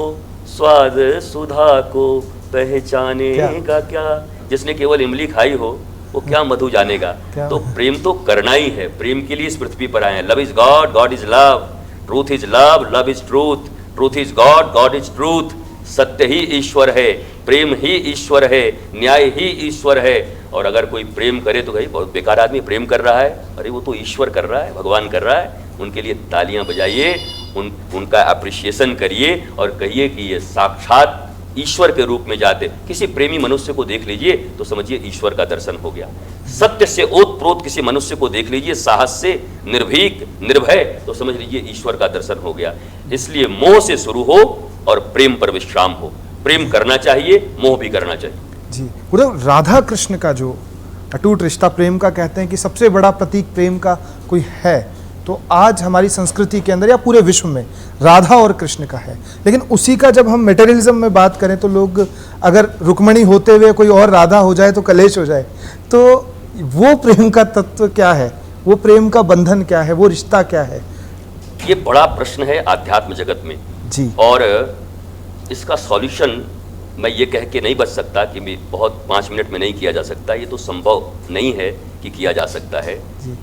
स्वाद सुधा को पहचानेगा क्या। जिसने केवल इमली खाई हो, वो क्या मधु जानेगा। तो प्रेम तो करना ही है, प्रेम के लिए इस पृथ्वी पर आए हैं। Love is God, God is love, truth is love, love is truth, truth is God, God is truth. सत्य ही ईश्वर है, प्रेम ही ईश्वर है, न्याय ही ईश्वर है। और अगर कोई प्रेम करे तो भाई बहुत बेकार आदमी प्रेम कर रहा है, अरे वो तो ईश्वर कर रहा है, भगवान कर रहा है। उनके लिए तालियां बजाइए, उनका अप्रिशिएशन करिए और कहिए कि ये साक्षात ईश्वर के रूप में जाते। किसी प्रेमी मनुष्य को देख लीजिए तो समझिए ईश्वर का दर्शन हो गया। सत्य से ओतप्रोत किसी मनुष्य को देख लीजिए, साहस से निर्भीक निर्भय, तो समझ लीजिए ईश्वर का दर्शन हो गया। इसलिए मोह से शुरू हो और प्रेम पर विश्राम हो। प्रेम करना चाहिए, मोह भी करना चाहिए। जी गुरुदेव, राधा कृष्ण का जो अटूट रिश्ता प्रेम का कहते हैं कि सबसे बड़ा प्रतीक प्रेम का कोई है, तो आज हमारी संस्कृति के अंदर या पूरे विश्व में राधा और कृष्ण का है। लेकिन उसी का जब हम मटेरियलिज्म में बात करें तो लोग, अगर रुक्मणी होते हुए कोई और राधा हो जाए तो कलेश हो जाए। तो वो प्रेम का तत्व क्या है, वो प्रेम का बंधन क्या है, वो रिश्ता क्या है? ये बड़ा प्रश्न है आध्यात्म जगत में जी। और इसका सॉल्यूशन मैं ये कह के नहीं बच सकता कि बहुत 5 मिनट में नहीं किया जा सकता। ये तो संभव नहीं है कि किया जा सकता है,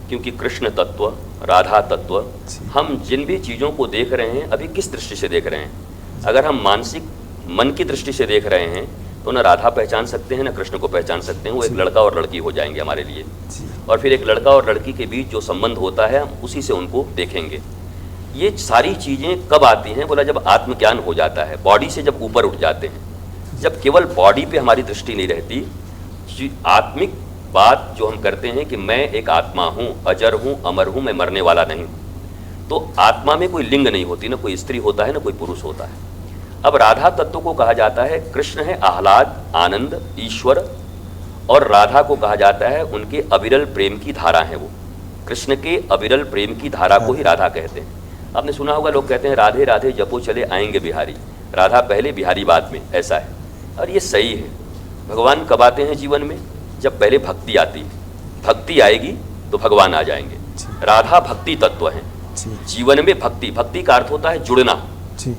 क्योंकि कृष्ण तत्व, राधा तत्व, हम जिन भी चीज़ों को देख रहे हैं अभी किस दृष्टि से देख रहे हैं। अगर हम मानसिक मन की दृष्टि से देख रहे हैं तो ना राधा पहचान सकते हैं ना कृष्ण को पहचान सकते हैं। वो एक लड़का और लड़की हो जाएंगे हमारे लिए, और फिर एक लड़का और लड़की के बीच जो संबंध होता है हम उसी से उनको देखेंगे। ये सारी चीज़ें कब आती हैं बोला, जब आत्मज्ञान हो जाता है, बॉडी से जब ऊपर उठ जाते हैं, जब केवल बॉडी पे हमारी दृष्टि नहीं रहती। आत्मिक बात जो हम करते हैं कि मैं एक आत्मा हूँ, अजर हूँ, अमर हूँ, मैं मरने वाला नहीं। तो आत्मा में कोई लिंग नहीं होती, ना कोई स्त्री होता है ना कोई पुरुष होता है। अब राधा तत्व को कहा जाता है, कृष्ण है आह्लाद, आनंद, ईश्वर, और राधा को कहा जाता है उनके अविरल प्रेम की धारा है। वो कृष्ण के अविरल प्रेम की धारा को ही राधा कहते हैं। आपने सुना होगा, लोग कहते हैं राधे राधे जपो चले आएंगे बिहारी। राधा पहले, बिहारी बाद में, ऐसा है। और ये सही है। भगवान कब आते हैं जीवन में? जब पहले भक्ति आती है। भक्ति आएगी तो भगवान आ जाएंगे। राधा भक्ति तत्व हैं। जीवन में भक्ति, भक्ति का अर्थ होता है जुड़ना।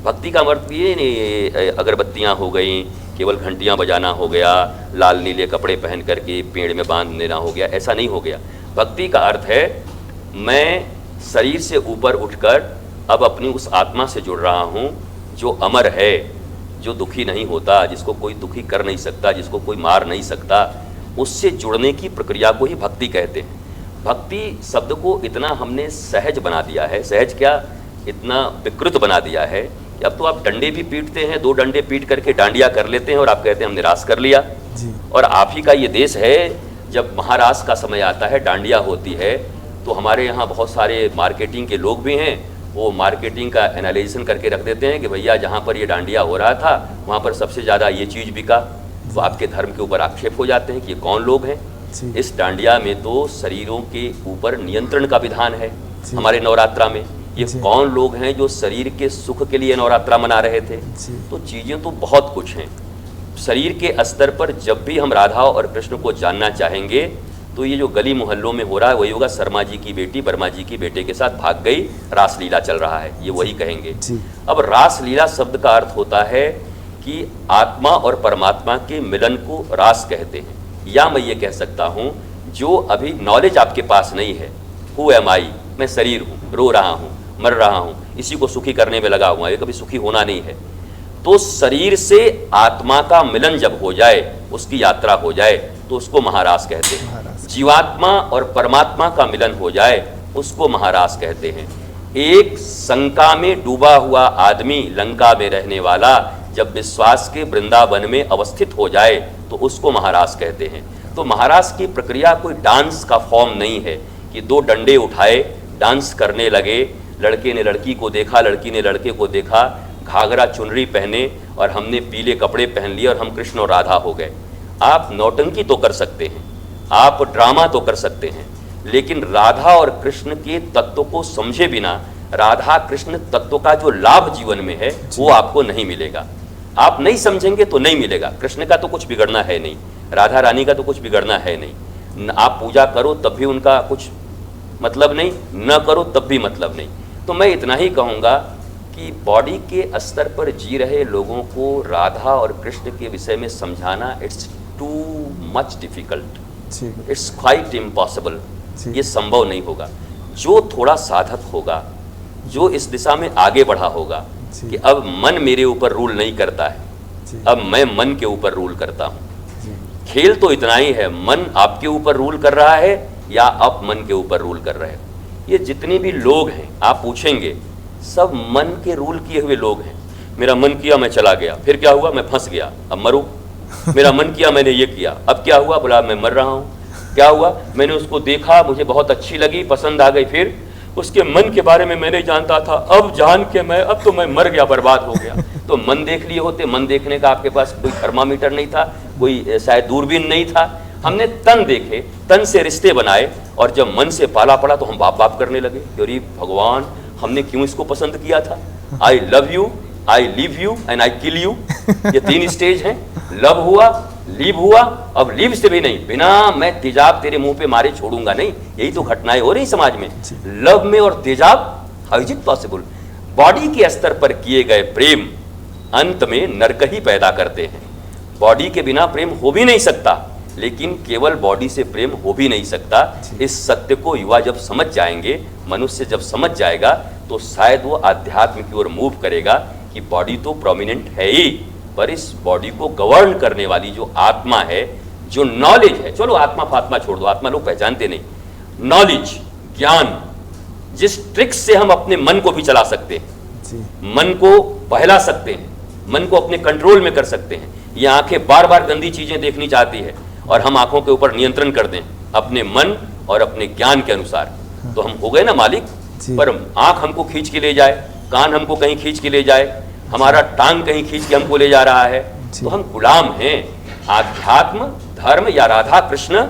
भक्ति का अर्थ ये नहीं अगरबत्तियाँ हो गई, केवल घंटियाँ बजाना हो गया, लाल नीले कपड़े पहन करके पेड़ में बांध देना हो गया, ऐसा नहीं हो गया। भक्ति का अर्थ है मैं शरीर से ऊपर उठकर अब अपनी उस आत्मा से जुड़ रहा हूँ जो अमर है, जो दुखी नहीं होता, जिसको कोई दुखी कर नहीं सकता, जिसको कोई मार नहीं सकता, उससे जुड़ने की प्रक्रिया को ही भक्ति कहते हैं। भक्ति शब्द को इतना हमने सहज बना दिया है, सहज क्या, इतना विकृत बना दिया है कि अब तो आप डंडे भी पीटते हैं, 2 डंडे पीट करके डांडिया कर लेते हैं और आप कहते हैं हम निराश कर लिया जी। और आप ही का ये देश है, जब महारास का समय आता है, डांडिया होती है, तो हमारे यहाँ बहुत सारे मार्केटिंग के लोग भी हैं, वो मार्केटिंग का एनालिसिस करके रख देते हैं कि भैया जहाँ पर ये डांडिया हो रहा था वहाँ पर सबसे ज़्यादा ये चीज़ बिका। तो आपके धर्म के ऊपर आक्षेप हो जाते हैं कि ये कौन लोग हैं। इस डांडिया में तो शरीरों के ऊपर नियंत्रण का विधान है। हमारे नवरात्रा में ये कौन लोग हैं जो शरीर के सुख के लिए नवरात्रा मना रहे थे। तो चीज़ें तो बहुत कुछ हैं। शरीर के स्तर पर जब भी हम राधा और कृष्ण को जानना चाहेंगे तो ये जो गली मोहल्लों में हो रहा है वही होगा, शर्मा जी की बेटी वर्मा जी की बेटे के साथ भाग गई, रासलीला चल रहा है, ये वही कहेंगे। अब रासलीला शब्द का अर्थ होता है कि आत्मा और परमात्मा के मिलन को रास कहते हैं। या मैं ये कह सकता हूँ, जो अभी नॉलेज आपके पास नहीं है, हु एम आई, मैं शरीर हूँ, रो रहा हूँ, मर रहा हूँ, इसी को सुखी करने में लगा हुआ है, कभी सुखी होना नहीं है। तो शरीर से आत्मा का मिलन जब हो जाए, उसकी यात्रा हो जाए, तो उसको महारास कहते हैं। जीवात्मा और परमात्मा का मिलन हो जाए उसको महारास कहते हैं। एक शंका में डूबा हुआ आदमी, लंका में रहने वाला, जब विश्वास के वृंदावन में अवस्थित हो जाए तो उसको महारास कहते हैं। तो महारास की प्रक्रिया कोई डांस का फॉर्म नहीं है कि दो डंडे उठाए, डांस करने लगे, लड़के ने लड़की को देखा, लड़की ने लड़के को देखा, घाघरा चुनरी पहने और हमने पीले कपड़े पहन लिए और हम कृष्ण और राधा हो गए। आप नौटंकी तो कर सकते हैं, आप ड्रामा तो कर सकते हैं, लेकिन राधा और कृष्ण के तत्व को समझे बिना राधा कृष्ण तत्व का जो लाभ जीवन में है वो आपको नहीं मिलेगा। आप नहीं समझेंगे तो नहीं मिलेगा। कृष्ण का तो कुछ बिगड़ना है नहीं, राधा रानी का तो कुछ बिगड़ना है नहीं। आप पूजा करो तब भी उनका कुछ मतलब नहीं, न करो तब भी मतलब नहीं। तो मैं इतना ही कहूँगा कि बॉडी के स्तर पर जी रहे लोगों को राधा और कृष्ण के विषय में समझाना it's too much difficult, it's quite impossible. ये संभव नहीं होगा। जो थोड़ा साधक होगा, जो इस दिशा में आगे बढ़ा होगा कि अब मन मेरे ऊपर रूल नहीं करता है, अब मैं मन के ऊपर रूल करता हूँ। खेल तो इतना ही है, मन आपके ऊपर रूल कर रहा है या आप मन के ऊपर रूल कर रहे हो। ये जितने भी लोग हैं आप पूछेंगे, सब मन के रूल किए हुए लोग हैं। मेरा मन किया मैं चला गया, फिर क्या हुआ, मैं फंस गया, अब मरूं। मेरा मन किया मैंने ये किया, अब क्या हुआ, बोला मैं मर रहा हूँ। क्या हुआ, मैंने उसको देखा, मुझे बहुत अच्छी लगी, पसंद आ गई, फिर उसके मन के बारे में मैं नहीं जानता था, अब जान के मैं, अब तो मैं मर गया, बर्बाद हो गया। तो मन देख लिए होते, मन देखने का आपके पास कोई थर्मामीटर नहीं था, कोई शायद दूरबीन नहीं था। हमने तन देखे, तन से रिश्ते बनाए, और जब मन से पाला पड़ा तो हम बाप बाप करने लगे। अरे भगवान, हमने क्यों इसको पसंद किया था। I love you, I leave you and I kill you, ये 3 स्टेज हैं। लव हुआ, लीव हुआ, अब लीव से भी नहीं, बिना मैं तेजाब तेरे मुंह पे मारे छोड़ूंगा नहीं। यही तो घटनाएं हो रही समाज में, लव में और तेजाब, how is it possible. Body के स्तर पर किए गए प्रेम अंत में नरक ही पैदा करते हैं। बॉडी के बिना प्रेम हो भी नहीं सकता, लेकिन केवल बॉडी से प्रेम हो भी नहीं सकता। इस सत्य को युवा जब समझ जाएंगे, मनुष्य जब समझ जाएगा, तो शायद वो आध्यात्म की ओर मूव करेगा कि बॉडी तो प्रोमिनेंट है ही, पर इस बॉडी को गवर्न करने वाली जो आत्मा है, जो नॉलेज है, चलो आत्मा फात्मा छोड़ दो, आत्मा लोग पहचानते नहीं, नॉलेज, ज्ञान, जिस ट्रिक से हम अपने मन को भी चला सकते हैं, मन को बहला सकते हैं, मन को अपने कंट्रोल में कर सकते हैं। ये आंखें बार बार गंदी चीजें देखनी चाहती है और हम आंखों के ऊपर नियंत्रण कर दें अपने मन और अपने ज्ञान के अनुसार, तो हम हो गए ना मालिक। पर आंख हमको खींच के ले जाए, कान हमको कहीं खींच के ले जाए, हमारा टांग कहीं खींच के हमको ले जा रहा है, तो हम गुलाम हैं। आध्यात्म, धर्म या राधा कृष्ण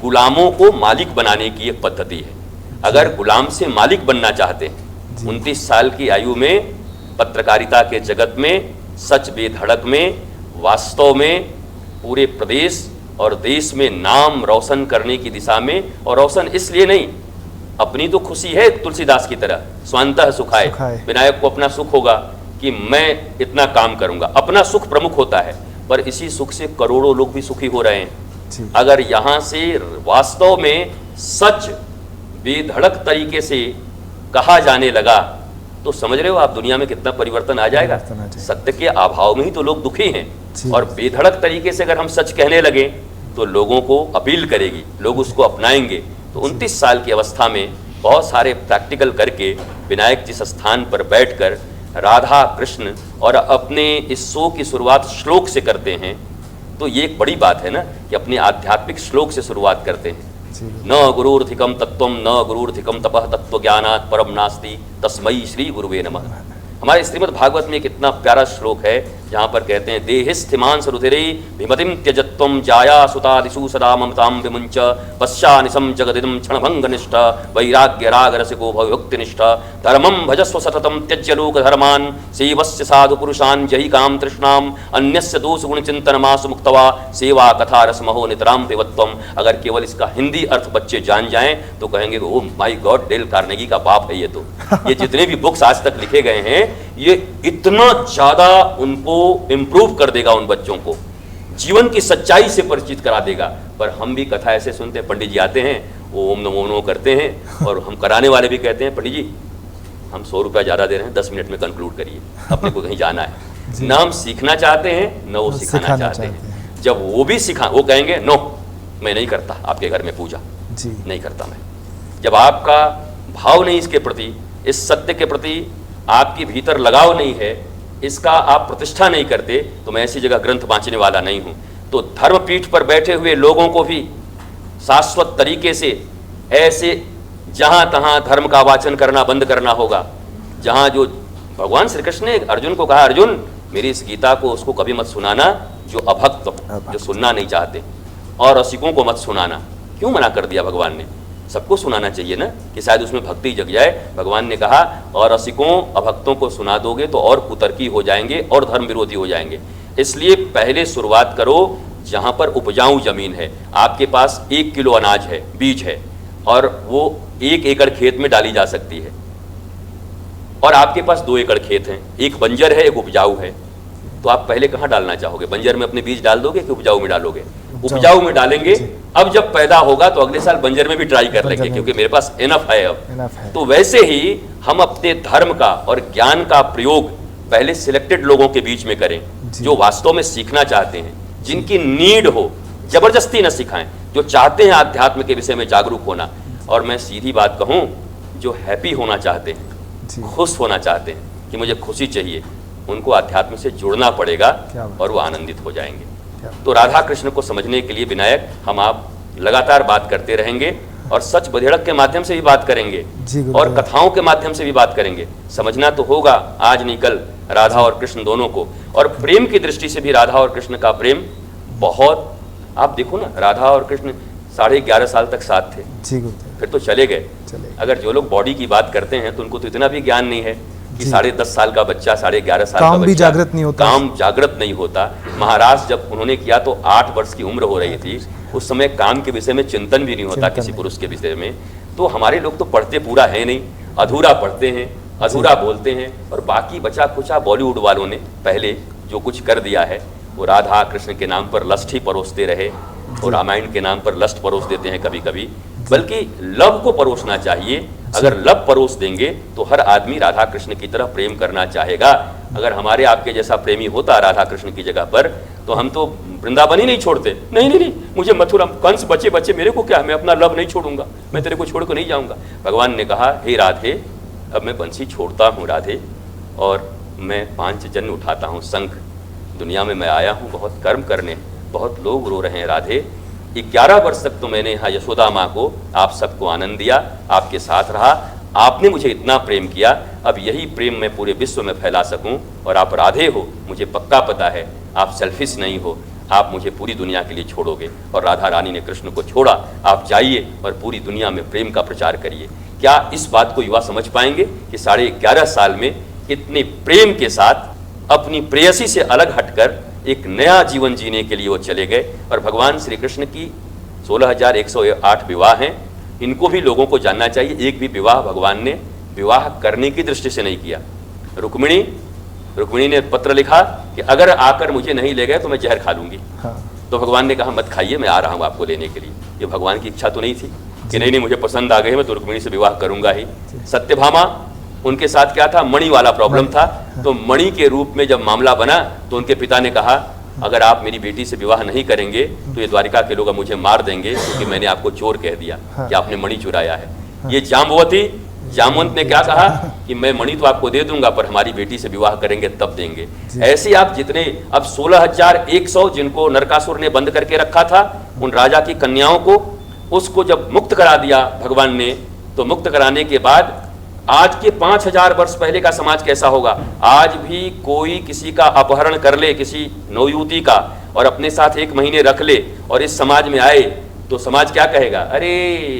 गुलामों को मालिक बनाने की एक पद्धति है। अगर गुलाम से मालिक बनना चाहते हैं, 29 साल की आयु में पत्रकारिता के जगत में, सच बेधड़क में, वास्तव में पूरे प्रदेश और देश में नाम रोशन करने की दिशा में, और रोशन इसलिए नहीं, अपनी तो खुशी है तुलसीदास की तरह, स्वांतः सुखाए, विनायक को अपना सुख होगा कि मैं इतना काम करूंगा, अपना सुख प्रमुख होता है, पर इसी सुख से करोड़ों लोग भी सुखी हो रहे हैं। अगर यहां से वास्तव में सच बेधड़क तरीके से कहा जाने लगा, तो समझ रहे हो आप दुनिया में कितना परिवर्तन आ जाएगा। सत्य के अभाव में ही तो लोग दुखी हैं, और बेधड़क तरीके से अगर हम सच कहने लगे तो लोगों को अपील करेगी, लोग उसको अपनाएंगे। तो 29 साल की अवस्था में बहुत सारे प्रैक्टिकल करके विनायक जिस स्थान पर बैठकर राधा कृष्ण और अपने इस शो की शुरुआत श्लोक से करते हैं, तो ये एक बड़ी बात है ना कि अपने आध्यात्मिक श्लोक से शुरुआत करते हैं। न गुरुर्धिकम तत्वम न गुरुर्धिकम तपः तत्व ज्ञानात् परम नास्ति तस्मै श्री गुरुवे नमः। हमारे श्रीमद् भागवत में एक इतना प्यारा श्लोक है जहाँ पर कहते हैं, देहिस्थिमान सरुधिरे विमतिम त्यजत्वम जाया सुतादिषु सदा ममताम विमुंच पश्चानिशम जगदिदं क्षणभंगनिष्ठ वैराग्य राग रसिको भवभक्तिनिष्ठ धर्मं भजस्व सततं त्यज्य लोक धर्मान् सेवस्य साधु पुरुषान् जहि काम तृष्णाम अन्यस्य दोष गुण चिंतनमासु मुक्तवा सेवा कथा रसमहो नितराम पिबत्वम। अगर केवल इसका हिंदी अर्थ बच्चे जान जाएं तो कहेंगे oh my God, Dale Carnegie का बाप है ये तो। ये जितने भी बुक्स आज तक लिखे गए हैं, ये इतना ज्यादा उनको इंप्रूव कर देगा, उन बच्चों को जीवन की सच्चाई से परिचित करा देगा। पर हम भी कथा ऐसे सुनते हैं, पंडित जी आते हैं, वो ओम नमो करते हैं, और हम कराने वाले भी कहते हैं, पंडित जी हम 100 रुपया ज़्यादा दे रहे हैं, 10 मिनट में कंक्लूड करिए, अपने को कहीं जाना है। ना हम सीखना चाहते हैं, ना वो सिखाना चाहते हैं। जब वो भी वो कहेंगे नो मैं नहीं करता आपके घर में पूजा, नहीं करता मैं। जब आपका भाव नहीं इसके प्रति, इस सत्य के प्रति आपके भीतर लगाव नहीं है, इसका आप प्रतिष्ठा नहीं करते, तो मैं ऐसी जगह ग्रंथ बांचने वाला नहीं हूं। तो धर्मपीठ पर बैठे हुए लोगों को भी शाश्वत तरीके से ऐसे जहां तहां धर्म का वाचन करना बंद करना होगा। जहां जो भगवान श्री कृष्ण ने अर्जुन को कहा, अर्जुन मेरी इस गीता को उसको कभी मत सुनाना जो अभक्त, जो सुनना नहीं चाहते, और रसिकों को मत सुनाना। क्यों मना कर दिया भगवान ने? सबको सुनाना चाहिए ना, कि शायद उसमें भक्ति जग जाए। भगवान ने कहा और रसिकों अभक्तों को सुना दोगे तो और कुतर्की हो जाएंगे और धर्म विरोधी हो जाएंगे। इसलिए पहले शुरुआत करो जहां पर उपजाऊ जमीन है। आपके पास 1 किलो अनाज है, बीज है, और वो 1 एकड़ खेत में डाली जा सकती है, और आपके पास 2 एकड़ खेत हैं, एक बंजर है एक उपजाऊ है, तो आप पहले कहाँ डालना चाहोगे? बंजर में अपने बीज डाल दोगे कि उपजाऊ में डालोगे? उपजाऊ में डालेंगे। अब जब पैदा होगा तो अगले साल बंजर में भी ट्राई कर लेंगे, क्योंकि मेरे पास इनफ है अब। तो वैसे ही हम अपने धर्म का और ज्ञान का प्रयोग पहले सिलेक्टेड लोगों के बीच में करें, जो वास्तव में सीखना चाहते हैं, जिनकी नीड हो, जबरदस्ती न सिखाएं, जो चाहते हैं आध्यात्म के विषय में जागरूक होना। और मैं सीधी बात कहूं, जो हैप्पी होना चाहते हैं, खुश होना चाहते हैं कि मुझे खुशी चाहिए, उनको आध्यात्म से जुड़ना पड़ेगा और वो आनंदित हो जाएंगे। तो राधा कृष्ण को समझने के लिए विनायक हम आप लगातार बात करते रहेंगे, और सच बधेड़क के माध्यम से भी बात करेंगे और कथाओं के माध्यम से भी बात करेंगे। समझना तो होगा आज नहीं कल राधा और कृष्ण दोनों को। और प्रेम की दृष्टि से भी राधा और कृष्ण का प्रेम बहुत, आप देखो ना, राधा और कृष्ण 11.5 साल तक साथ थे, फिर तो चले गए। अगर जो लोग बॉडी की बात करते हैं तो उनको तो इतना भी ज्ञान नहीं है कि 10.5 साल का बच्चा, 11.5 साल का बच्चा, जागृत नहीं होता, काम जागृत नहीं होता। महाराज जब उन्होंने किया तो 8 वर्ष की उम्र हो रही थी, उस समय काम के विषय में चिंतन भी नहीं होता किसी पुरुष के विषय में। तो हमारे लोग तो पढ़ते पूरा है नहीं, अधूरा पढ़ते हैं, अधूरा बोलते हैं, और बाकी बचा कुचा बॉलीवुड वालों ने पहले जो कुछ कर दिया है, वो राधा कृष्ण के नाम पर लस्ट ही परोसते रहे, और रामायण के नाम पर लस्ट परोस देते हैं कभी कभी। बल्कि लव को परोसना चाहिए। अगर लव परोस देंगे तो हर आदमी राधा कृष्ण की तरह प्रेम करना चाहेगा। अगर हमारे आपके जैसा प्रेमी होता राधा कृष्ण की जगह पर, तो हम तो वृंदावन ही नहीं छोड़ते। नहीं नहीं नहीं, मुझे मथुरा, कंस बचे बचे, मेरे को क्या, मैं अपना लव नहीं छोड़ूंगा, मैं तेरे को छोड़ कर नहीं जाऊंगा। भगवान ने कहा, हे राधे, अब मैं बंसी छोड़ता हूँ राधे, और मैं 5 जन्म उठाता हूँ शंख। दुनिया में मैं आया हूँ बहुत कर्म करने, बहुत लोग रो रहे हैं राधे। 11 वर्ष तक तो मैंने यहाँ यशोदा माँ को, आप सबको आनंद दिया, आपके साथ रहा, आपने मुझे इतना प्रेम किया, अब यही प्रेम मैं पूरे विश्व में फैला सकूं। और आप राधे हो, मुझे पक्का पता है आप सेल्फिश नहीं हो, आप मुझे पूरी दुनिया के लिए छोड़ोगे। और राधा रानी ने कृष्ण को छोड़ा, आप जाइए और पूरी दुनिया में प्रेम का प्रचार करिए। क्या इस बात को युवा समझ पाएंगे कि 11.5 साल में इतने प्रेम के साथ अपनी प्रेयसी से अलग हटकर एक नया जीवन जीने के लिए वो चले गए? और भगवान श्री कृष्ण की 16,108 विवाह हैं, इनको भी लोगों को जानना चाहिए। एक भी विवाह भगवान ने विवाह करने की दृष्टि से नहीं किया। रुक्मिणी ने पत्र लिखा कि अगर आकर मुझे नहीं ले गए तो मैं जहर खा लूंगी। तो भगवान ने कहा मत खाइए, मैं आ रहा हूँ आपको लेने के लिए। ये भगवान की इच्छा तो नहीं थी कि नहीं मुझे पसंद आ गए, मैं तो रुक्मिणी से विवाह करूंगा ही। सत्यभामा, उनके साथ क्या था, मणि वाला प्रॉब्लम था। तो मणि के रूप में जब मामला बना तो उनके पिता ने कहा अगर आप मेरी बेटी से विवाह नहीं करेंगे तो ये द्वारिका के लोग मुझे मार देंगे, क्योंकि मैंने आपको चोर कह दिया कि आपने मणि चुराया है। ये जाम्बवती, जामवंत ने क्या कहा कि मैं मणि तो आपको दे दूंगा, पर हमारी बेटी से विवाह करेंगे तब देंगे। ऐसे आप जितने, अब 16,100 जिनको नरकासुर ने बंद करके रखा था, उन राजा की कन्याओं को, उसको जब मुक्त करा दिया भगवान ने, तो मुक्त कराने के बाद आज के 5,000 वर्ष पहले का समाज कैसा होगा? आज भी कोई किसी का अपहरण कर ले, किसी नवयुवती का, और अपने साथ 1 महीने रख ले और इस समाज में आए, तो समाज क्या कहेगा? अरे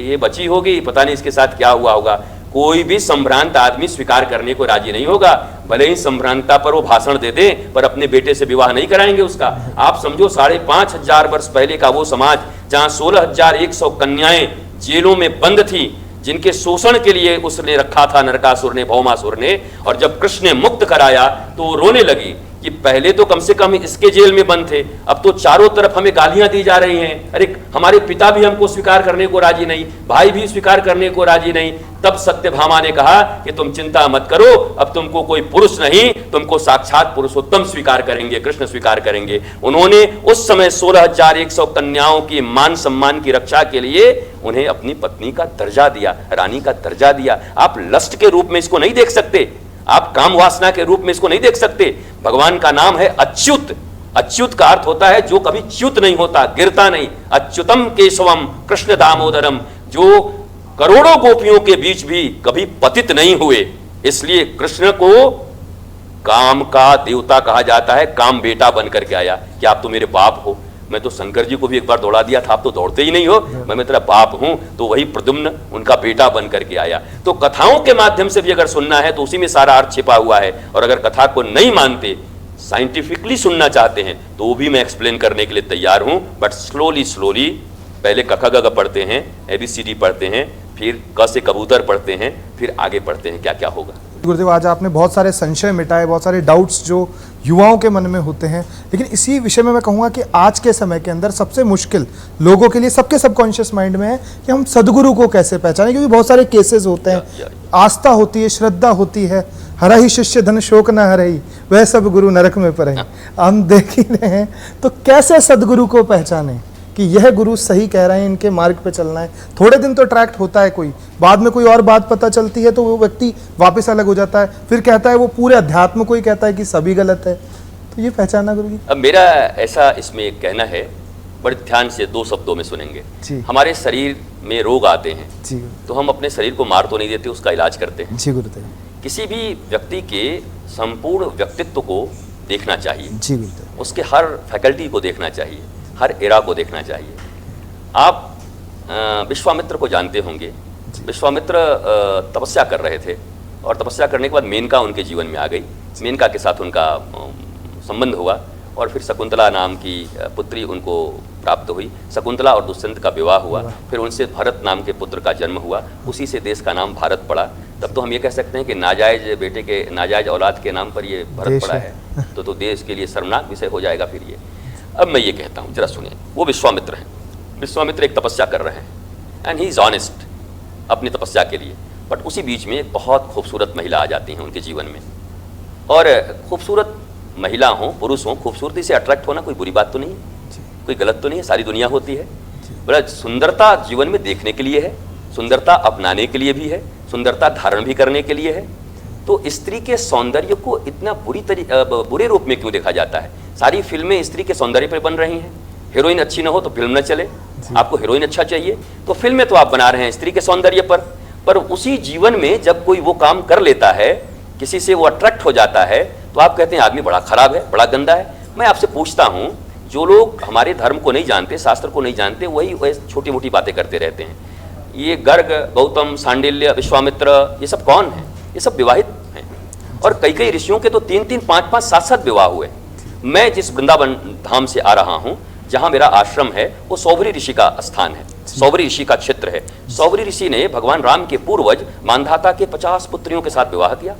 ये बची होगी, पता नहीं इसके साथ क्या हुआ होगा। कोई भी संभ्रांत आदमी स्वीकार करने को राजी नहीं होगा, भले ही संभ्रांतता पर वो भाषण दे दे, पर अपने बेटे से विवाह नहीं कराएंगे उसका। आप समझो 5,500 वर्ष पहले का वो समाज जहां 16,100 कन्याएं जेलों में बंद थी, जिनके शोषण के लिए उसने रखा था नरकासुर ने, भौमासुर ने। और जब कृष्ण ने मुक्त कराया तो वो रोने लगी कि पहले तो कम से कम इसके जेल में बंद थे, अब तो चारों तरफ हमें गालियां दी जा रही हैं। अरे हमारे पिता भी हमको स्वीकार करने को राजी नहीं, भाई भी स्वीकार करने को राजी नहीं। तब सत्यभामा ने कहा कि तुम चिंता मत करो, अब तुमको कोई पुरुष नहीं, तुमको साक्षात पुरुषोत्तम स्वीकार करेंगे, कृष्ण स्वीकार करेंगे। उन्होंने उस समय 16,100 कन्याओं की मान सम्मान की रक्षा के लिए उन्हें अपनी पत्नी का दर्जा दिया, रानी का दर्जा दिया। आप लस्ट के रूप में इसको नहीं देख सकते, आप काम वासना के रूप में इसको नहीं देख सकते। भगवान का नाम है अच्युत। अच्युत का अर्थ होता है जो कभी च्युत नहीं होता, गिरता नहीं। अच्युतम केशवम कृष्ण दामोदरम, जो करोड़ों गोपियों के बीच भी कभी पतित नहीं हुए। इसलिए कृष्ण को काम का देवता कहा जाता है, काम बेटा बनकर के आया कि आप तो मेरे बाप हो। मैं तो शंकर जी को भी एक बार दौड़ा दिया था, आप तो दौड़ते ही नहीं हो, मैं तेरा बाप हूं। तो वही प्रद्युम्न उनका बेटा बन करके आया। तो कथाओं के माध्यम से भी अगर सुनना है तो उसी में सारा अर्थ छिपा हुआ है। और अगर कथा को नहीं मानते, साइंटिफिकली सुनना चाहते हैं, तो वो भी मैं एक्सप्लेन करने के लिए तैयार हूं। बट स्लोली स्लोली, पहले क ख ग घ पढ़ते हैं, ABCD पढ़ते हैं, फिर क से कबूतर पढ़ते हैं, फिर आगे पढ़ते हैं क्या क्या होगा। गुरुदेव, आज आपने बहुत सारे संशय मिटाए, बहुत सारे डाउट्स जो युवाओं के मन में होते हैं। लेकिन इसी विषय में मैं कहूँगा कि आज के समय के अंदर सबसे मुश्किल लोगों के लिए, सबके सबकॉन्शियस माइंड में है कि हम सदगुरु को कैसे पहचानें, क्योंकि बहुत सारे केसेस होते हैं। आस्था होती है, श्रद्धा होती है, हरा ही शिष्य धन शोक न हरई, वह सब गुरु नरक में पड़े। हम देख ही रहे हैं, तो कैसे सदगुरु को पहचानें कि यह गुरु सही कह रहे हैं, इनके मार्ग पे चलना है। थोड़े दिन तो अट्रैक्ट होता है कोई, बाद में कोई और बात पता चलती है तो वो व्यक्ति वापस अलग हो जाता है, फिर कहता है वो पूरे अध्यात्म को ही कहता है कि सभी गलत है। तो ये पहचानना गुरु जी। अब मेरा ऐसा इसमें एक कहना है, बड़े ध्यान से 2 शब्दों में सुनेंगे। हमारे शरीर में रोग आते हैं जी, तो हम अपने शरीर को मार तो नहीं देते, उसका इलाज करते हैं जी गुरुदेव। किसी भी व्यक्ति के संपूर्ण व्यक्तित्व को देखना चाहिए जी गुरुदेव, उसके हर फैकल्टी को देखना चाहिए, हर एरा को देखना चाहिए। आप विश्वामित्र को जानते होंगे। विश्वामित्र तपस्या कर रहे थे और तपस्या करने के बाद मेनका उनके जीवन में आ गई। मेनका के साथ उनका संबंध हुआ और फिर शकुंतला नाम की पुत्री उनको प्राप्त हुई। शकुंतला और दुष्यंत का विवाह हुआ, फिर उनसे भरत नाम के पुत्र का जन्म हुआ। उसी से देश का नाम भारत पड़ा। तब तो हम ये कह सकते हैं कि नाजायज बेटे के, नाजायज औलाद के नाम पर ये भारत पड़ा है, तो देश के लिए शर्मनाक विषय हो जाएगा फिर ये। अब मैं ये कहता हूँ, जरा सुनिए। वो विश्वामित्र हैं। विश्वामित्र एक तपस्या कर रहे हैं एंड ही इज़ ऑनेस्ट अपनी तपस्या के लिए। बट उसी बीच में एक बहुत खूबसूरत महिला आ जाती हैं उनके जीवन में। और खूबसूरत महिला हो, पुरुष हो, खूबसूरती से अट्रैक्ट होना कोई बुरी बात तो नहीं है, कोई गलत तो नहीं है, सारी दुनिया होती है। बड़ा सुंदरता जीवन में देखने के लिए है, सुंदरता अपनाने के लिए भी है, सुंदरता धारण भी करने के लिए है। तो स्त्री के सौंदर्य को इतना बुरे रूप में क्यों देखा जाता है? सारी फिल्में स्त्री के सौंदर्य पर बन रही हैं। हीरोइन अच्छी ना हो तो फिल्म न चले। आपको हीरोइन अच्छा चाहिए तो फिल्में तो आप बना रहे हैं स्त्री के सौंदर्य पर उसी जीवन में जब कोई वो काम कर लेता है, किसी से वो अट्रैक्ट हो जाता है, तो आप कहते हैं आदमी बड़ा खराब है, बड़ा गंदा है। मैं आपसे पूछता हूँ, जो लोग हमारे धर्म को नहीं जानते, शास्त्र को नहीं जानते, वही छोटी मोटी बातें करते रहते हैं। ये गर्ग, गौतम, सांडिल्य, विश्वामित्र, ये सब कौन है? ये सब विवाहित हैं। और कई कई ऋषियों के तो 3-3, 5-5, 7-7 विवाह हुए। मैं जिस वृंदावन धाम से आ रहा हूँ, जहाँ मेरा आश्रम है, वो सौभरी ऋषि का स्थान है, सौभरी ऋषि का क्षेत्र है। सौभरी ऋषि ने भगवान राम के पूर्वज मानधाता के 50 पुत्रियों के साथ विवाह किया।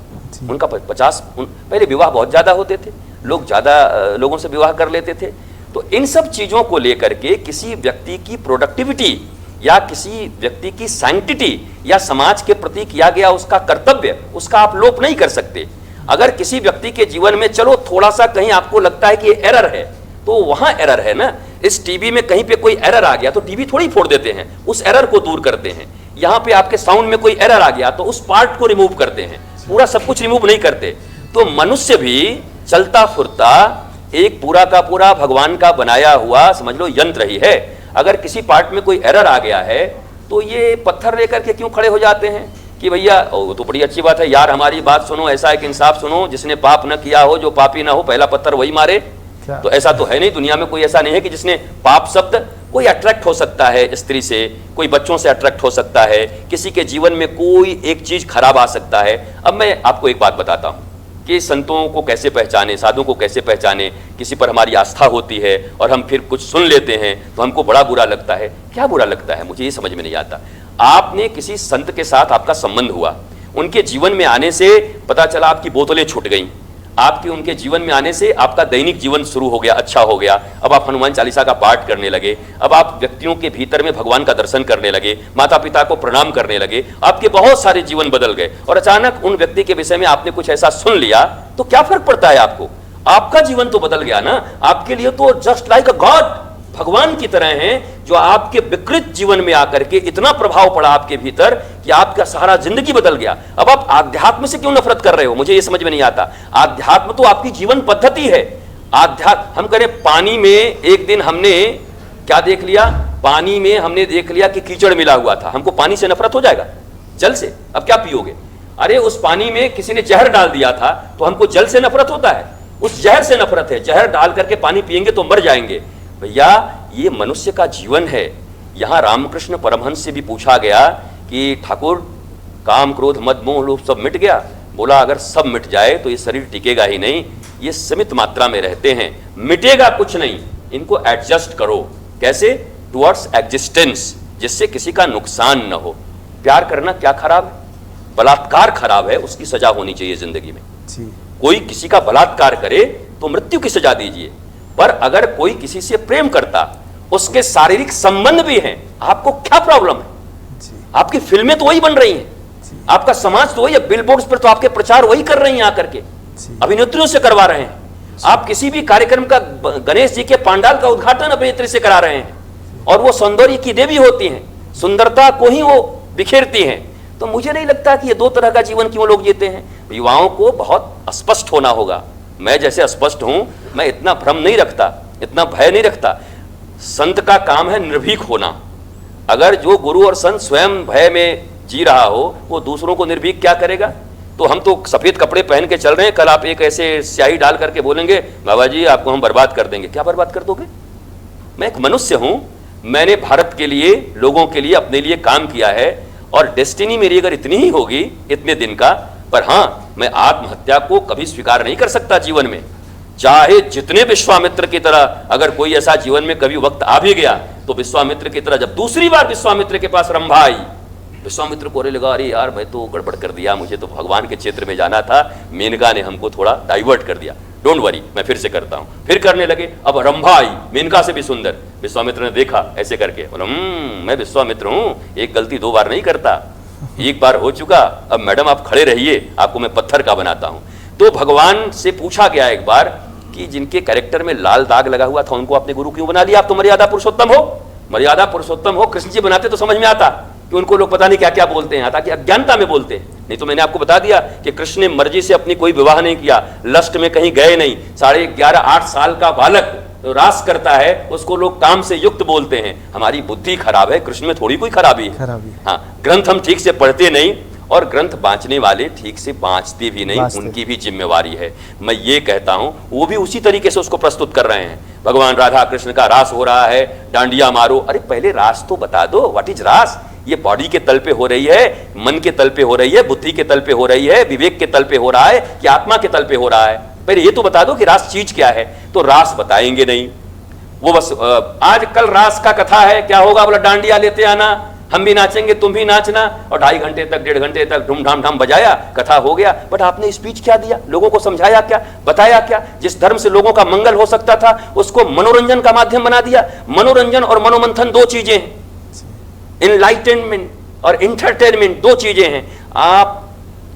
उनका 50, पहले विवाह बहुत ज़्यादा होते थे, लोग ज़्यादा लोगों से विवाह कर लेते थे। तो इन सब चीज़ों को लेकर के किसी व्यक्ति की प्रोडक्टिविटी या किसी व्यक्ति की सैंक्टिटी या समाज के प्रति किया गया उसका कर्तव्य, उसका आप लोप नहीं कर सकते। अगर किसी व्यक्ति के जीवन में चलो थोड़ा सा कहीं आपको लगता है कि ये एरर है, तो वहां एरर है ना। इस टीवी में कहीं पे कोई एरर आ गया तो टीवी थोड़ी फोड़ देते हैं, उस एरर को दूर करते हैं। यहाँ पे आपके साउंड में कोई एरर आ गया तो उस पार्ट को रिमूव करते हैं, पूरा सब कुछ रिमूव नहीं करते। तो मनुष्य भी चलता फिरता एक पूरा का पूरा भगवान का बनाया हुआ समझ लो यंत्र ही है। अगर किसी पार्ट में कोई एरर आ गया है तो ये पत्थर लेकर के क्यों खड़े हो जाते हैं कि भैया वो तो बड़ी अच्छी बात है यार, हमारी बात सुनो, ऐसा एक इंसाफ सुनो, जिसने पाप न किया हो, जो पापी ना हो, पहला पत्थर वही मारे। तो ऐसा तो है नहीं, दुनिया में कोई ऐसा नहीं है कि जिसने पाप शब्द, कोई अट्रैक्ट हो सकता है स्त्री से, कोई बच्चों से अट्रैक्ट हो सकता है, किसी के जीवन में कोई एक चीज खराब आ सकता है। अब मैं आपको एक बात बताता हूँ कि संतों को कैसे पहचाने, साधुओं को कैसे पहचाने। किसी पर हमारी आस्था होती है और हम फिर कुछ सुन लेते हैं तो हमको बड़ा बुरा लगता है। क्या बुरा लगता है मुझे ये समझ में नहीं आता। आपने किसी संत के साथ आपका संबंध हुआ, उनके जीवन में आने से पता चला आपकी बोतलें छूट गई, आपके उनके जीवन में आने से आपका दैनिक जीवन शुरू हो गया, अच्छा हो गया। अब आप हनुमान चालीसा का पाठ करने लगे, अब आप व्यक्तियों के भीतर में भगवान का दर्शन करने लगे, माता पिता को प्रणाम करने लगे, आपके बहुत सारे जीवन बदल गए। और अचानक उन व्यक्ति के विषय में आपने कुछ ऐसा सुन लिया तो क्या फर्क पड़ता है आपको? आपका जीवन तो बदल गया ना। आपके लिए तो जस्ट लाइक अ गॉड, भगवान की तरह हैं, जो आपके विकृत जीवन में आकर के इतना प्रभाव पड़ा आपके भीतर कि आपका सारा जिंदगी बदल गया। अब आप आध्यात्म से क्यों नफरत कर रहे हो? मुझे ये समझ में नहीं आता। आध्यात्म तो आपकी जीवन पद्धति है। आध्यात्म, हम करें पानी में, एक दिन हमने क्या देख लिया, पानी में हमने देख लिया कि कीचड़ मिला हुआ था, हमको पानी से नफरत हो जाएगा? जल से? अब क्या पियोगे? अरे उस पानी में किसी ने जहर डाल दिया था तो हमको जल से नफरत होता है? उस जहर से नफरत है। जहर डाल करके पानी पिएंगे तो मर जाएंगे। भैया ये मनुष्य का जीवन है। यहां रामकृष्ण परमहंस से भी पूछा गया कि ठाकुर, काम क्रोध मद मोह लोभ सब मिट गया? बोला अगर सब मिट जाए तो ये शरीर टिकेगा ही नहीं, ये सीमित मात्रा में रहते हैं, मिटेगा कुछ नहीं, इनको एडजस्ट करो। कैसे? टुवर्ड्स एग्जिस्टेंस, जिससे किसी का नुकसान न हो। प्यार करना क्या खराब है? बलात्कार खराब है, उसकी सजा होनी चाहिए जिंदगी में जी। कोई किसी का बलात्कार करे तो मृत्यु की सजा दीजिए, पर अगर कोई किसी से प्रेम करता, उसके शारीरिक संबंध भी हैं, आपको क्या प्रॉब्लम है? आपकी फिल्में तो वही बन रही हैं, आपका समाज तो वही है, बिलबोर्ड्स पर तो आपके प्रचार वही कर रही हैं, आकर के अभिनेत्रियों से करवा रहे हैं। आप किसी भी कार्यक्रम का, गणेश जी के पांडाल का उद्घाटन अभिनेत्री से करा रहे हैं, और वो सौंदर्य की देवी होती हैं, सुंदरता को ही वो बिखेरती हैं। तो मुझे नहीं लगता कि ये दो तरह का जीवन क्यों लोग जीते हैं। युवाओं को बहुत स्पष्ट होना होगा। मैं जैसे स्पष्ट हूं, मैं इतना भ्रम नहीं रखता, इतना भय नहीं रखता। संत का काम है निर्भीक होना। अगर जो गुरु और संत स्वयं भय में जी रहा हो, वो दूसरों को निर्भीक क्या करेगा? तो हम तो सफेद कपड़े पहन के चल रहे हैं, कल आप एक ऐसे स्याही डाल करके बोलेंगे बाबा जी आपको हम बर्बाद कर देंगे। क्या बर्बाद कर दोगे? मैं एक मनुष्य हूं, मैंने भारत के लिए, लोगों के लिए, अपने लिए काम किया है, और डेस्टिनी मेरी अगर इतनी ही होगी इतने दिन का, पर हां मैं आत्महत्या को कभी स्वीकार नहीं कर सकता जीवन में। चाहे जितने विश्वामित्र की तरह, अगर कोई ऐसा जीवन में कभी वक्त आ भी गया तो विश्वामित्र की तरह, जब दूसरी बार विश्वामित्र के पास रंभा आई, विश्वामित्र को लगा अरे यार मैं तो गड़बड़ कर दिया, मुझे तो भगवान के क्षेत्र में जाना था, मेनका ने हमको थोड़ा डाइवर्ट कर दिया, डोंट वरी मैं फिर से करता हूं। फिर करने लगे, अब रंभा आई मेनका से भी सुंदर। विश्वामित्र ने देखा ऐसे करके, बोला मैं विश्वामित्र हूं, एक गलती दो बार नहीं करता, एक बार हो चुका, अब मैडम आप खड़े रहिए, आपको मैं पत्थर का बनाता हूं। तो भगवान से पूछा गया एक बार कि जिनके कैरेक्टर में लाल दाग लगा हुआ था उनको आपने गुरु क्यों बना लिया? आप तो मर्यादा पुरुषोत्तम हो, मर्यादा पुरुषोत्तम हो। कृष्ण जी बनाते तो समझ में आता कि उनको लोग पता नहीं क्या क्या बोलते हैं, आता कि अज्ञानता में बोलते हैं। नहीं तो मैंने आपको बता दिया कि कृष्ण ने मर्जी से अपनी कोई विवाह नहीं किया, लस्ट में कहीं गए नहीं। 11.5-8 साल का बालक तो रास करता है, उसको लोग काम से युक्त बोलते हैं। हमारी बुद्धि खराब है, कृष्ण में थोड़ी कोई खराबी है। हाँ, ग्रंथ हम ठीक से पढ़ते नहीं, और ग्रंथ बांचने वाले ठीक से बांचते भी नहीं, उनकी भी जिम्मेवारी है। मैं ये कहता हूं, वो भी उसी तरीके से उसको प्रस्तुत कर रहे हैं। भगवान राधा कृष्ण का रास हो रहा है, डांडिया मारो। अरे पहले रास तो बता दो, व्हाट इज रास? ये बॉडी के तल पे हो रही है, मन के तल पे हो रही है, बुद्धि के तल पे हो रही है, विवेक के तल पे हो रहा है, कि आत्मा के तल पे हो रहा है? पहले ये तो बता दो कि रास चीज क्या है। तो रास बताएंगे नहीं, वो बस आज कल रास का कथा है, क्या होगा? बोला डांडिया लेते आना, हम भी नाचेंगे तुम भी नाचना, और 2.5 घंटे तक 1.5 घंटे तक ढूम ढाम ढाम बजाया, कथा हो गया। बट आपने स्पीच क्या दिया? लोगों को समझाया क्या? बताया क्या? जिस धर्म से लोगों का मंगल हो सकता था उसको मनोरंजन का माध्यम बना दिया। मनोरंजन और मनोमंथन दो चीजें हैं, इनलाइटनमेंट और इंटरटेनमेंट दो चीजें हैं। आप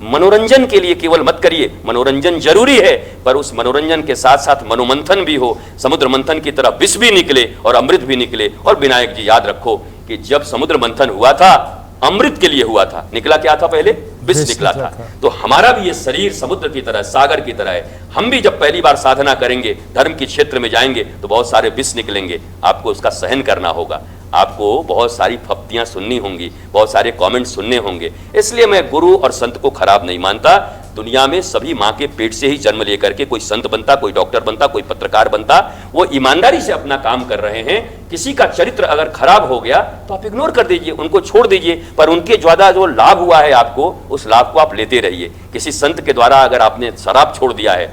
मनोरंजन के लिए केवल मत करिए, मनोरंजन जरूरी है, पर उस मनोरंजन के साथ साथ मनोमंथन भी हो। समुद्र मंथन की तरह विष भी निकले और अमृत भी निकले। और विनायक जी याद रखो कि जब समुद्र मंथन हुआ था अमृत के लिए हुआ था, निकला क्या था? पहले विष निकला था। तो हमारा भी ये शरीर समुद्र की तरह, सागर की तरह है। हम भी जब पहली बार साधना करेंगे, धर्म के क्षेत्र में जाएंगे, तो बहुत सारे विष निकलेंगे, आपको उसका सहन करना होगा। आपको बहुत सारी फप्तियां सुननी होंगी, बहुत सारे कमेंट सुनने होंगे। इसलिए मैं गुरु और संत को खराब नहीं मानता। दुनिया में सभी माँ के पेट से ही जन्म लेकर के कोई संत बनता, कोई डॉक्टर बनता, कोई पत्रकार बनता, वो ईमानदारी से अपना काम कर रहे हैं। किसी का चरित्र अगर खराब हो गया तो आप इग्नोर कर दीजिए, उनको छोड़ दीजिए, पर उनके ज्यादा जो लाभ हुआ है आपको, उस लाभ को आप लेते रहिए। किसी संत के द्वारा अगर आपने शराब छोड़ दिया है,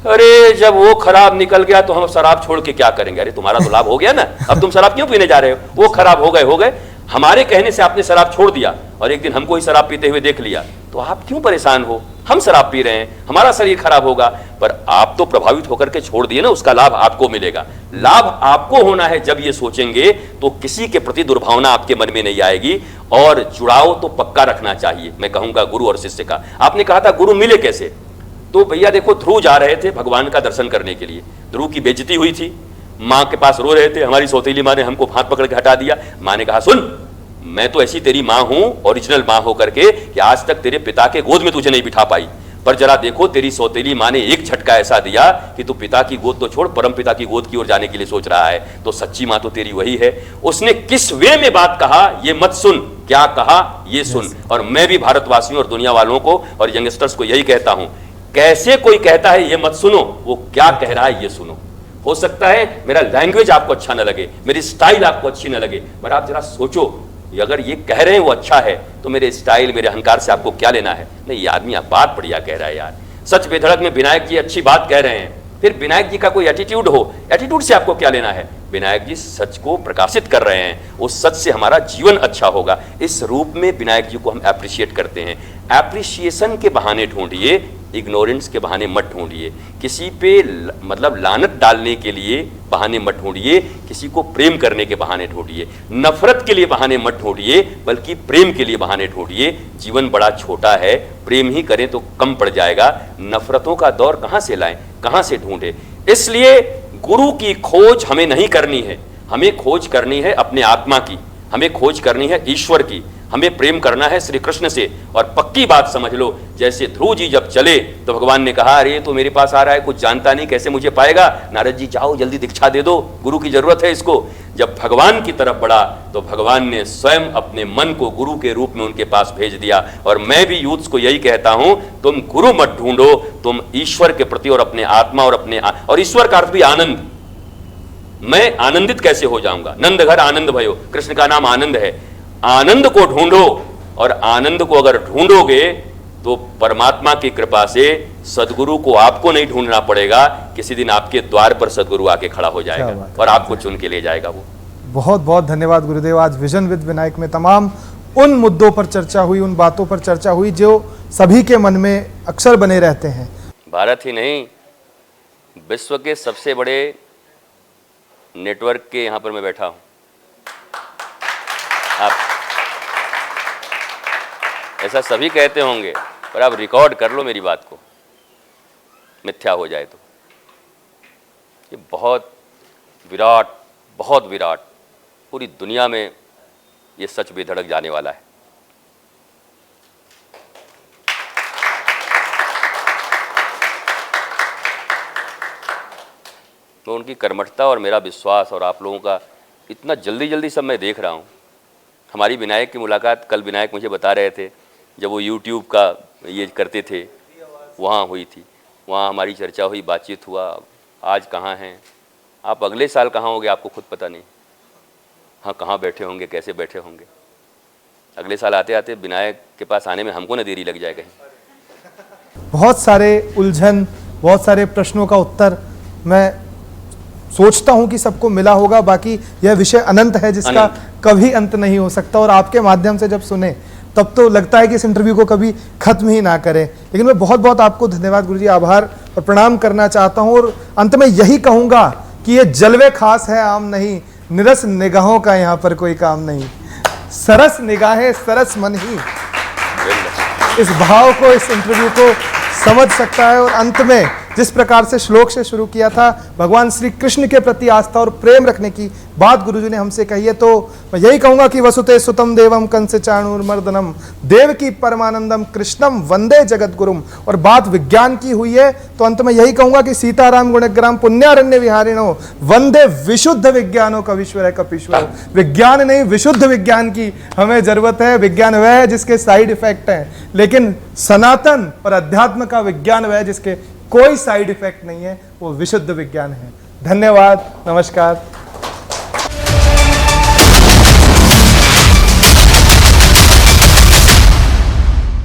अरे जब वो खराब निकल गया तो हम शराब छोड़ के क्या करेंगे? अरे तुम्हारा तो लाभ हो गया ना, अब तुम शराब क्यों पीने जा रहे हो? वो खराब हो गए। हमारे कहने से आपने शराब छोड़ दिया और एक दिन हमको ही शराब पीते हुए देख लिया, तो आप क्यों परेशान हो? हम शराब पी रहे हैं, हमारा शरीर खराब होगा, पर आप तो प्रभावित होकर के छोड़ दिए ना, उसका लाभ आपको मिलेगा। लाभ आपको होना है जब ये सोचेंगे तो किसी के प्रति दुर्भावना आपके मन में नहीं आएगी, और जुड़ाव तो पक्का रखना चाहिए। मैं कहूंगा गुरु और शिष्य का। आपने कहा था गुरु मिले कैसे, तो भैया देखो, ध्रुव जा रहे थे भगवान का दर्शन करने के लिए, ध्रुव की बेइज्जती हुई थी, माँ के पास रो रहे थे, हमारी सौतेली माँ ने हमको हाथ पकड़ के हटा दिया। माँ ने कहा सुन, मैं तो ऐसी तेरी माँ हूं, ओरिजिनल माँ होकर के, कि आज तक तेरे पिता के गोद में तुझे नहीं बिठा पाई, पर जरा देखो तेरी सौतेली माँ ने एक झटका ऐसा दिया कि तू पिता की गोद तो छोड़, परम पिता की गोद की ओर जाने के लिए सोच रहा है। तो सच्ची माँ तो तेरी वही है। उसने किस वे में बात कहा ये मत सुन, क्या कहा ये सुन। और मैं भी भारतवासियों और दुनिया वालों को और यंगस्टर्स को यही कहता हूं, कैसे कोई कहता है ये मत सुनो, वो क्या कह रहा है ये सुनो। हो सकता है मेरा लैंग्वेज आपको अच्छा न लगे, मेरी स्टाइल आपको अच्छी न लगे, पर आप जरा सोचो, अगर ये कह रहे हैं वो अच्छा है, तो मेरे स्टाइल, मेरे अहंकार से आपको क्या लेना है? नहीं, ये आदमी आप बात बढ़िया कह रहा है यार, सच बेधड़क में विनायक जी अच्छी बात कह रहे हैं। फिर विनायक जी का कोई एटीट्यूड हो, एटीट्यूड से आपको क्या लेना है? विनायक जी सच को प्रकाशित कर रहे हैं, उस सच से हमारा जीवन अच्छा होगा। इस रूप में विनायक जी को हम एप्रिशिएट करते हैं। एप्रिशिएशन के बहाने ढूंढिए, इग्नोरेंस के बहाने मत ढूंढिए। किसी पे मतलब लानत डालने के लिए बहाने मत ढूंढिए, किसी को प्रेम करने के बहाने ढूंढिए। नफरत के लिए बहाने मत ढूंढिए, बल्कि प्रेम के लिए बहाने ढूंढिए। जीवन बड़ा छोटा है, प्रेम ही करें तो कम पड़ जाएगा। नफरतों का दौर कहां से लाएं, कहां से ढूंढे? इसलिए गुरु की खोज हमें नहीं करनी है, हमें खोज करनी है अपने आत्मा की, हमें खोज करनी है ईश्वर की, हमें प्रेम करना है श्री कृष्ण से। और पक्की बात समझ लो, जैसे ध्रुव जी जब चले तो भगवान ने कहा, अरे तो मेरे पास आ रहा है, कुछ जानता नहीं, कैसे मुझे पाएगा? नारद जी जाओ जल्दी दीक्षा दे दो, गुरु की जरूरत है इसको। जब भगवान की तरफ बढ़ा तो भगवान ने स्वयं अपने मन को गुरु के रूप में उनके पास भेज दिया। और मैं भी यूथ्स को यही कहता हूं, तुम गुरु मत ढूंढो, तुम ईश्वर के प्रति और अपने आत्मा और ईश्वर का अर्थ भी आनंद। मैं आनंदित कैसे हो जाऊंगा? नंद घर आनंद भयो, कृष्ण का नाम आनंद है। आनंद को ढूंढो, और आनंद को अगर ढूंढोगे तो परमात्मा की कृपा से सदगुरु को आपको नहीं ढूंढना पड़ेगा, किसी दिन आपके द्वार पर सदगुरु आके खड़ा हो जाएगा और आपको चुन के ले जाएगा वो। बहुत बहुत धन्यवाद गुरुदेव। आज विजन विद विनायक में तमाम उन मुद्दों पर चर्चा हुई, उन बातों पर चर्चा हुई जो सभी के मन में अक्सर बने रहते हैं। भारत ही नहीं, विश्व के सबसे बड़े नेटवर्क के यहाँ पर मैं बैठा हूँ। आप ऐसा सभी कहते होंगे, पर आप रिकॉर्ड कर लो मेरी बात को, मिथ्या हो जाए तो। ये बहुत विराट, पूरी दुनिया में ये सच बेधड़क जाने वाला है। तो उनकी कर्मठता और मेरा विश्वास और आप लोगों का इतना जल्दी सब मैं देख रहा हूँ। हमारी विनायक की मुलाकात कल विनायक मुझे बता रहे थे, जब वो YouTube का ये करते थे वहाँ हुई थी, वहाँ हमारी चर्चा हुई, बातचीत हुआ। आज कहाँ हैं आप? अगले साल कहाँ होंगे आपको खुद पता नहीं। हाँ, कहाँ बैठे होंगे, कैसे बैठे होंगे? अगले साल आते आते विनायक के पास आने में हमको न देरी लग जाए कहीं। बहुत सारे उलझन, बहुत सारे प्रश्नों का उत्तर मैं सोचता हूं कि सबको मिला होगा। बाकी यह विषय अनंत है जिसका कभी अंत नहीं हो सकता, और आपके माध्यम से जब सुने तब तो लगता है कि इस इंटरव्यू को कभी खत्म ही ना करें। लेकिन मैं बहुत बहुत आपको धन्यवाद गुरुजी, आभार और प्रणाम करना चाहता हूं। और अंत में यही कहूंगा कि ये जलवे खास है आम नहीं, निरस निगाहों का यहाँ पर कोई काम नहीं, सरस निगाहें सरस मन ही इस भाव को, इस इंटरव्यू को समझ सकता है। और अंत में जिस प्रकार से श्लोक से शुरू किया था, भगवान श्री कृष्ण के प्रति आस्था और प्रेम रखने की बात गुरुजी ने हमसे कही है, तो मैं यही कहूंगा कि वसुते सुतम देवम कंस चाणूरमर्दनम देवकी परमानंदम कृष्णम वंदे जगत गुरुम। और बात विज्ञान की हुई है तो अंत में यही कहूंगा कि सीताराम गुणग्राम पुण्यारण्य विहारिणो वंदे विशुद्ध विज्ञानो कवीश्वर कपीश्वर। विज्ञान नहीं, विशुद्ध विज्ञान की हमें जरूरत है। विज्ञान वह है जिसके साइड इफेक्ट हैं, लेकिन सनातन और अध्यात्म का विज्ञान वह है जिसके कोई साइड इफेक्ट नहीं है, वो विशुद्ध विज्ञान है। धन्यवाद, नमस्कार।